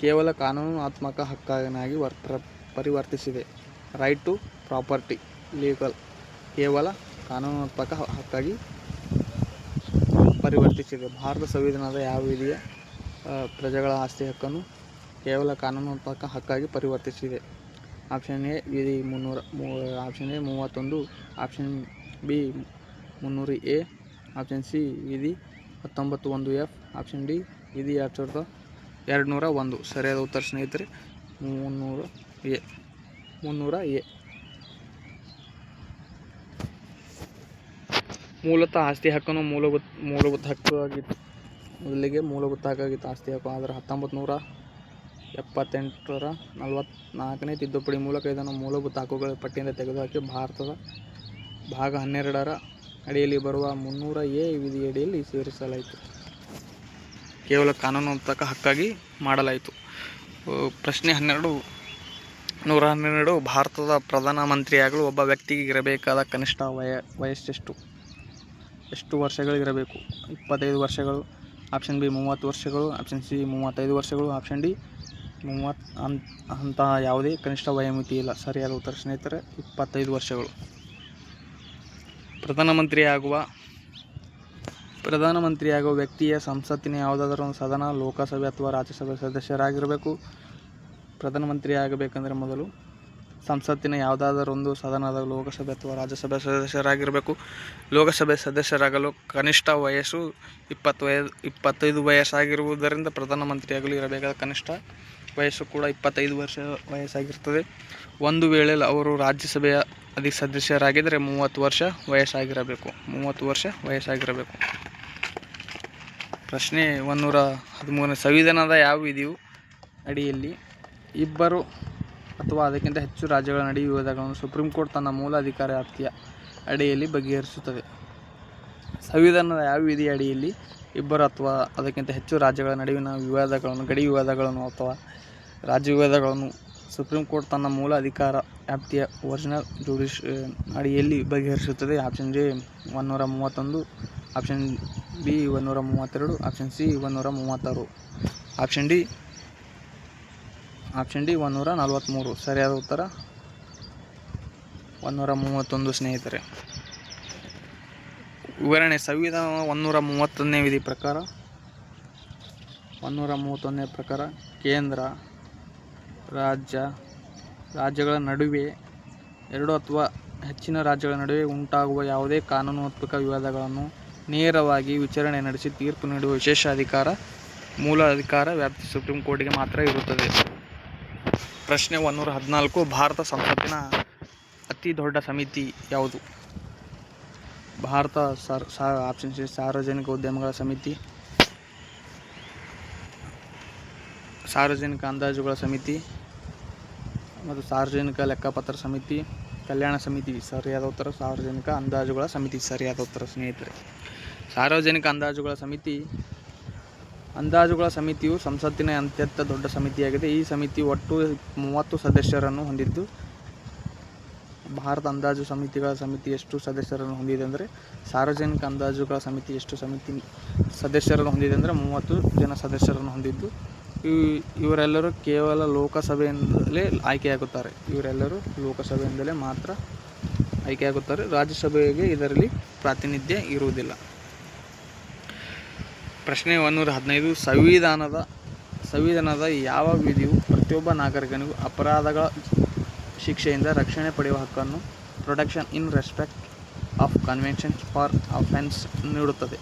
ಕೇವಲ ಕಾನೂನಾತ್ಮಕ ಹಕ್ಕನ್ನಾಗಿ ಪರಿವರ್ತಿಸಿದೆ? ರೈಟ್ ಟು ಪ್ರಾಪರ್ಟಿ ಲೀಗಲ್ ಕೇವಲ ಕಾನೂನಾತ್ಮಕ ಹಕ್ಕಾಗಿ ಪರಿವರ್ತಿಸಿದೆ. ಭಾರತ ಸಂವಿಧಾನದ ಯಾವ ವಿಧಿಯ ಪ್ರಜೆಗಳ ಆಸ್ತಿ ಹಕ್ಕನ್ನು ಕೇವಲ ಕಾನೂನಾತ್ಮಕ ಹಕ್ಕಾಗಿ ಪರಿವರ್ತಿಸಿದೆ? ಆಪ್ಷನ್ ಎ ವಿಧಿ 31, option B 300A, option C ವಿಧಿ 19(1)F, ಆಪ್ಷನ್ ಡಿ ವಿಧಿ 201. ಸರಿಯಾದ ಉತ್ತರ ಸ್ನೇಹಿತರೆ 300A. ಮೂಲತಃ ಆಸ್ತಿ ಹಕ್ಕನ್ನು ಮೂಲಭೂತ ಹಕ್ಕಾಗಿತ್ತು. ಮೊದಲಿಗೆ ಮೂಲಭೂತ ಹಕ್ಕಾಗಿತ್ತು ಆಸ್ತಿ ಹಕ್ಕು. ಆದರೆ 7844ನೇ ತಿದ್ದುಪಡಿ ಮೂಲಕ ಇದನ್ನು ಮೂಲಭೂತ ಹಕ್ಕುಗಳ ಪಟ್ಟಿಯಿಂದ ತೆಗೆದುಹಾಕಿ ಭಾರತದ ಭಾಗ 12ರ ಅಡಿಯಲ್ಲಿ ಬರುವ 300A ವಿಧಿಯಡಿಯಲ್ಲಿ ಸೇರಿಸಲಾಯಿತು. ಕೇವಲ ಕಾನೂನಾತ್ಮಕ ಹಕ್ಕಾಗಿ ಮಾಡಲಾಯಿತು. ಪ್ರಶ್ನೆ 112 ಭಾರತದ ಪ್ರಧಾನಮಂತ್ರಿಯಾಗಲು ಒಬ್ಬ ವ್ಯಕ್ತಿಗೆ ಇರಬೇಕಾದ ಕನಿಷ್ಠ ವಯಸ್ಸೆಷ್ಟು? ಎಷ್ಟು ವರ್ಷಗಳಿರಬೇಕು? 25 ವರ್ಷಗಳು, ಆಪ್ಷನ್ ಬಿ 30 ವರ್ಷಗಳು, ಆಪ್ಷನ್ ಸಿ 35 ವರ್ಷಗಳು, ಆಪ್ಷನ್ ಡಿ 30. ಅಂತಹ ಯಾವುದೇ ಕನಿಷ್ಠ ವಯೋಮಿತಿ ಇಲ್ಲ. ಸರಿಯಾದ ಉತ್ತರ ಸ್ನೇಹಿತರೆ 25 ವರ್ಷಗಳು. ಪ್ರಧಾನಮಂತ್ರಿಯಾಗುವ ವ್ಯಕ್ತಿಯ ಸಂಸತ್ತಿನ ಯಾವುದಾದರೂ ಒಂದು ಸದನ, ಲೋಕಸಭೆ ಅಥವಾ ರಾಜ್ಯಸಭೆ ಸದಸ್ಯರಾಗಿರಬೇಕು. ಪ್ರಧಾನಮಂತ್ರಿ ಆಗಬೇಕಂದ್ರೆ ಮೊದಲು ಸಂಸತ್ತಿನ ಯಾವುದಾದರೊಂದು ಸದನದ, ಲೋಕಸಭೆ ಅಥವಾ ರಾಜ್ಯಸಭೆ ಸದಸ್ಯರಾಗಿರಬೇಕು. ಲೋಕಸಭೆ ಸದಸ್ಯರಾಗಲು ಕನಿಷ್ಠ ವಯಸ್ಸು 25 ವಯಸ್ಸಾಗಿರುವುದರಿಂದ ಪ್ರಧಾನಮಂತ್ರಿಯಾಗಲು ಇರಬೇಕಾದ ಕನಿಷ್ಠ ವಯಸ್ಸು ಕೂಡ 25 ವರ್ಷ ವಯಸ್ಸಾಗಿರ್ತದೆ. ಒಂದು ವೇಳೆ ಅವರು ರಾಜ್ಯಸಭೆಯ ಸದಸ್ಯರಾಗಿದ್ದರೆ 30 ವರ್ಷ ವಯಸ್ಸಾಗಿರಬೇಕು. 30 ವರ್ಷ ವಯಸ್ಸಾಗಿರಬೇಕು. ಪ್ರಶ್ನೆ 113 ಸಂವಿಧಾನದ ಯಾವ ವಿಧಿಯು ಅಡಿಯಲ್ಲಿ ಇಬ್ಬರು ಅಥವಾ ಅದಕ್ಕಿಂತ ಹೆಚ್ಚು ರಾಜ್ಯಗಳ ನಡುವೆ ವಿವಾದಗಳನ್ನು ಸುಪ್ರೀಂ ಕೋರ್ಟ್ ತನ್ನ ಮೂಲ ಅಧಿಕಾರ ವ್ಯಾಪ್ತಿಯ ಅಡಿಯಲ್ಲಿ ಬಗೆಹರಿಸುತ್ತದೆ? ಸಂವಿಧಾನದ ಯಾವ ವಿಧಿಯ ಅಡಿಯಲ್ಲಿ ಇಬ್ಬರು ಅಥವಾ ಅದಕ್ಕಿಂತ ಹೆಚ್ಚು ರಾಜ್ಯಗಳ ನಡುವಿನ ವಿವಾದಗಳನ್ನು, ಗಡಿ ವಿವಾದಗಳನ್ನು ಅಥವಾ ರಾಜ್ಯ ವಿವಾದಗಳನ್ನು ಸುಪ್ರೀಂ ಕೋರ್ಟ್ ತನ್ನ ಮೂಲ ಅಧಿಕಾರ ವ್ಯಾಪ್ತಿಯ ಒರಿಜಿನಲ್ ಜುಡಿಷಿಯಲ್ ಅಡಿಯಲ್ಲಿ ಬಗೆಹರಿಸುತ್ತದೆ? Option A 131, option B 132, option C 136, option D 143. ಸರಿಯಾದ ಉತ್ತರ 131 ಸ್ನೇಹಿತರೆ. ವಿವರಣೆ: ಸಂವಿಧಾನದ 131ನೇ ವಿಧಿ ಪ್ರಕಾರ 131ನೇ ಪ್ರಕಾರ ಕೇಂದ್ರ, ರಾಜ್ಯಗಳ ನಡುವೆ, ಎರಡು ಅಥವಾ ಹೆಚ್ಚಿನ ರಾಜ್ಯಗಳ ನಡುವೆ ಉಂಟಾಗುವ ಯಾವುದೇ ಕಾನೂನಾತ್ಮಕ ವಿವಾದಗಳನ್ನು ನೇರವಾಗಿ ವಿಚಾರಣೆ ನಡೆಸಿ ತೀರ್ಪು ನೀಡುವ ವಿಶೇಷ ಅಧಿಕಾರ ಮೂಲ ಅಧಿಕಾರ ವ್ಯಾಪ್ತಿ ಸುಪ್ರೀಂ ಕೋರ್ಟ್ಗೆ ಮಾತ್ರ ಇರುತ್ತದೆ. ಪ್ರಶ್ನೆ 114 ಭಾರತ ಸಂಸತ್ತಿನ ಅತಿ ದೊಡ್ಡ ಸಮಿತಿ ಯಾವುದು? ಭಾರತ ಆಪ್ಷನ್ ಸಿ ಸಾರ್ವಜನಿಕ ಉದ್ಯಮಗಳ ಸಮಿತಿ, ಸಾರ್ವಜನಿಕ ಅಂದಾಜುಗಳ ಸಮಿತಿ ಮತ್ತು ಸಾರ್ವಜನಿಕ ಲೆಕ್ಕಪತ್ರ ಸಮಿತಿ, ಕಲ್ಯಾಣ ಸಮಿತಿ. ಸರಿಯಾದ ಉತ್ತರ ಸಾರ್ವಜನಿಕ ಅಂದಾಜುಗಳ ಸಮಿತಿ. ಸರಿಯಾದ ಉತ್ತರ ಸ್ನೇಹಿತರೆ. ಸಾರ್ವಜನಿಕ ಅಂದಾಜುಗಳ ಸಮಿತಿಯು ಸಂಸತ್ತಿನ ಅತ್ಯಂತ ದೊಡ್ಡ ಸಮಿತಿಯಾಗಿದೆ. ಈ ಸಮಿತಿ ಒಟ್ಟು 30 ಸದಸ್ಯರನ್ನು ಹೊಂದಿದ್ದು, ಭಾರತ ಅಂದಾಜು ಸಮಿತಿಗಳ ಸಮಿತಿ ಎಷ್ಟು ಸದಸ್ಯರನ್ನು ಹೊಂದಿದೆ ಅಂದರೆ, ಸಾರ್ವಜನಿಕ ಅಂದಾಜುಗಳ ಸಮಿತಿ ಎಷ್ಟು ಸದಸ್ಯರನ್ನು ಹೊಂದಿದೆ ಅಂದರೆ 30 ಜನ ಸದಸ್ಯರನ್ನು ಹೊಂದಿದ್ದು, ಇವರೆಲ್ಲರೂ ಕೇವಲ ಲೋಕಸಭೆಯಿಂದಲೇ ಆಯ್ಕೆಯಾಗುತ್ತಾರೆ. ಲೋಕಸಭೆಯಿಂದಲೇ ಮಾತ್ರ ಆಯ್ಕೆಯಾಗುತ್ತಾರೆ. ರಾಜ್ಯಸಭೆಗೆ ಇದರಲ್ಲಿ ಪ್ರಾತಿನಿಧ್ಯ ಇರುವುದಿಲ್ಲ. ಪ್ರಶ್ನೆ 115 ಸಂವಿಧಾನದ ಯಾವ ವಿಧಿಯು ಪ್ರತಿಯೊಬ್ಬ ನಾಗರಿಕನಿಗೂ ಅಪರಾಧಗಳ ಶಿಕ್ಷೆಯಿಂದ ರಕ್ಷಣೆ ಪಡೆಯುವ ಹಕ್ಕನ್ನು protection in respect of convention for offence ನೀಡುತ್ತದೆ?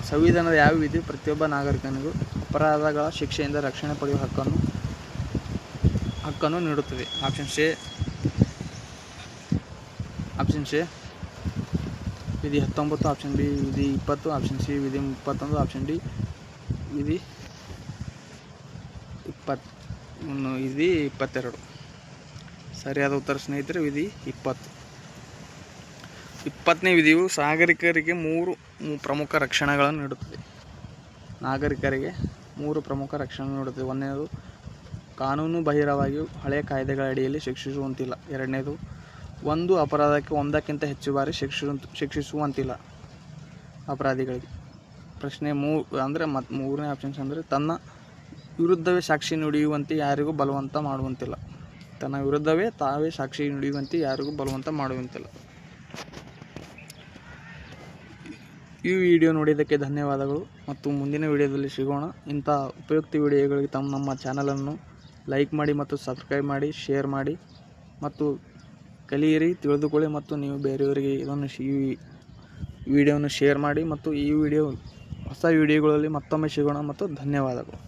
ಸಂವಿಧಾನದ ಯಾವ ವಿಧಿಯು ಪ್ರತಿಯೊಬ್ಬ ನಾಗರಿಕನಿಗೂ ಅಪರಾಧಗಳ ಶಿಕ್ಷೆಯಿಂದ ರಕ್ಷಣೆ ಪಡೆಯುವ ಹಕ್ಕನ್ನು ನೀಡುತ್ತದೆ? ಆಪ್ಷನ್ ಎ ವಿಧಿ 19, ಆಪ್ಷನ್ ಬಿ ವಿಧಿ 20, ಆಪ್ಷನ್ ಸಿ ವಿಧಿ 31, ಆಪ್ಷನ್ ಡಿ ವಿಧಿ 22. ಸರಿಯಾದ ಉತ್ತರ ಸ್ನೇಹಿತರೆ ವಿಧಿ 20ನೇ ವಿಧಿಯು ನಾಗರಿಕರಿಗೆ 3 ಪ್ರಮುಖ ರಕ್ಷಣೆಗಳನ್ನು ನೀಡುತ್ತದೆ. ನಾಗರಿಕರಿಗೆ 3 ಪ್ರಮುಖ ರಕ್ಷಣೆ ನೀಡುತ್ತದೆ. ಒಂದನೇದು, ಕಾನೂನು ಬಾಹಿರವಾಗಿ ಹಳೆಯ ಕಾಯ್ದೆಗಳ ಅಡಿಯಲ್ಲಿ ಶಿಕ್ಷಿಸುವಂತಿಲ್ಲ. ಎರಡನೇದು, ಒಂದು ಅಪರಾಧಕ್ಕೆ ಒಂದಕ್ಕಿಂತ ಹೆಚ್ಚು ಬಾರಿ ಶಿಕ್ಷಿಸುವಂತಿಲ್ಲ ಅಪರಾಧಿಗಳಿಗೆ. ಪ್ರಶ್ನೆ 3 ಅಂದರೆ ಮೂರನೇ ಆಪ್ಷನ್ಸ್ ಅಂದರೆ, ತನ್ನ ವಿರುದ್ಧವೇ ಸಾಕ್ಷಿ ನುಡಿಯುವಂತೆ ಯಾರಿಗೂ ಬಲವಂತ ಮಾಡುವಂತಿಲ್ಲ. ತನ್ನ ವಿರುದ್ಧವೇ ತಾವೇ ಸಾಕ್ಷಿ ನುಡಿಯುವಂತೆ ಯಾರಿಗೂ ಬಲವಂತ ಮಾಡುವಂತಿಲ್ಲ. ಈ ವಿಡಿಯೋ ನೋಡಿದ್ದಕ್ಕೆ ಧನ್ಯವಾದಗಳು ಮತ್ತು ಮುಂದಿನ ವಿಡಿಯೋದಲ್ಲಿ ಸಿಗೋಣ. ಇಂಥ ಉಪಯುಕ್ತ ವಿಡಿಯೋಗಳಿಗೆ ನಮ್ಮ ಚಾನಲನ್ನು ಲೈಕ್ ಮಾಡಿ ಮತ್ತು ಸಬ್ಸ್ಕ್ರೈಬ್ ಮಾಡಿ, ಶೇರ್ ಮಾಡಿ ಮತ್ತು ಕಲಿಯಿರಿ, ತಿಳಿದುಕೊಳ್ಳಿ ಮತ್ತು ನೀವು ಬೇರೆಯವರಿಗೆ ಈ ವಿಡಿಯೋವನ್ನು ಶೇರ್ ಮಾಡಿ ಮತ್ತು ಹೊಸ ವಿಡಿಯೋಗಳಲ್ಲಿ ಮತ್ತೊಮ್ಮೆ ಸಿಗೋಣ ಮತ್ತು ಧನ್ಯವಾದಗಳು.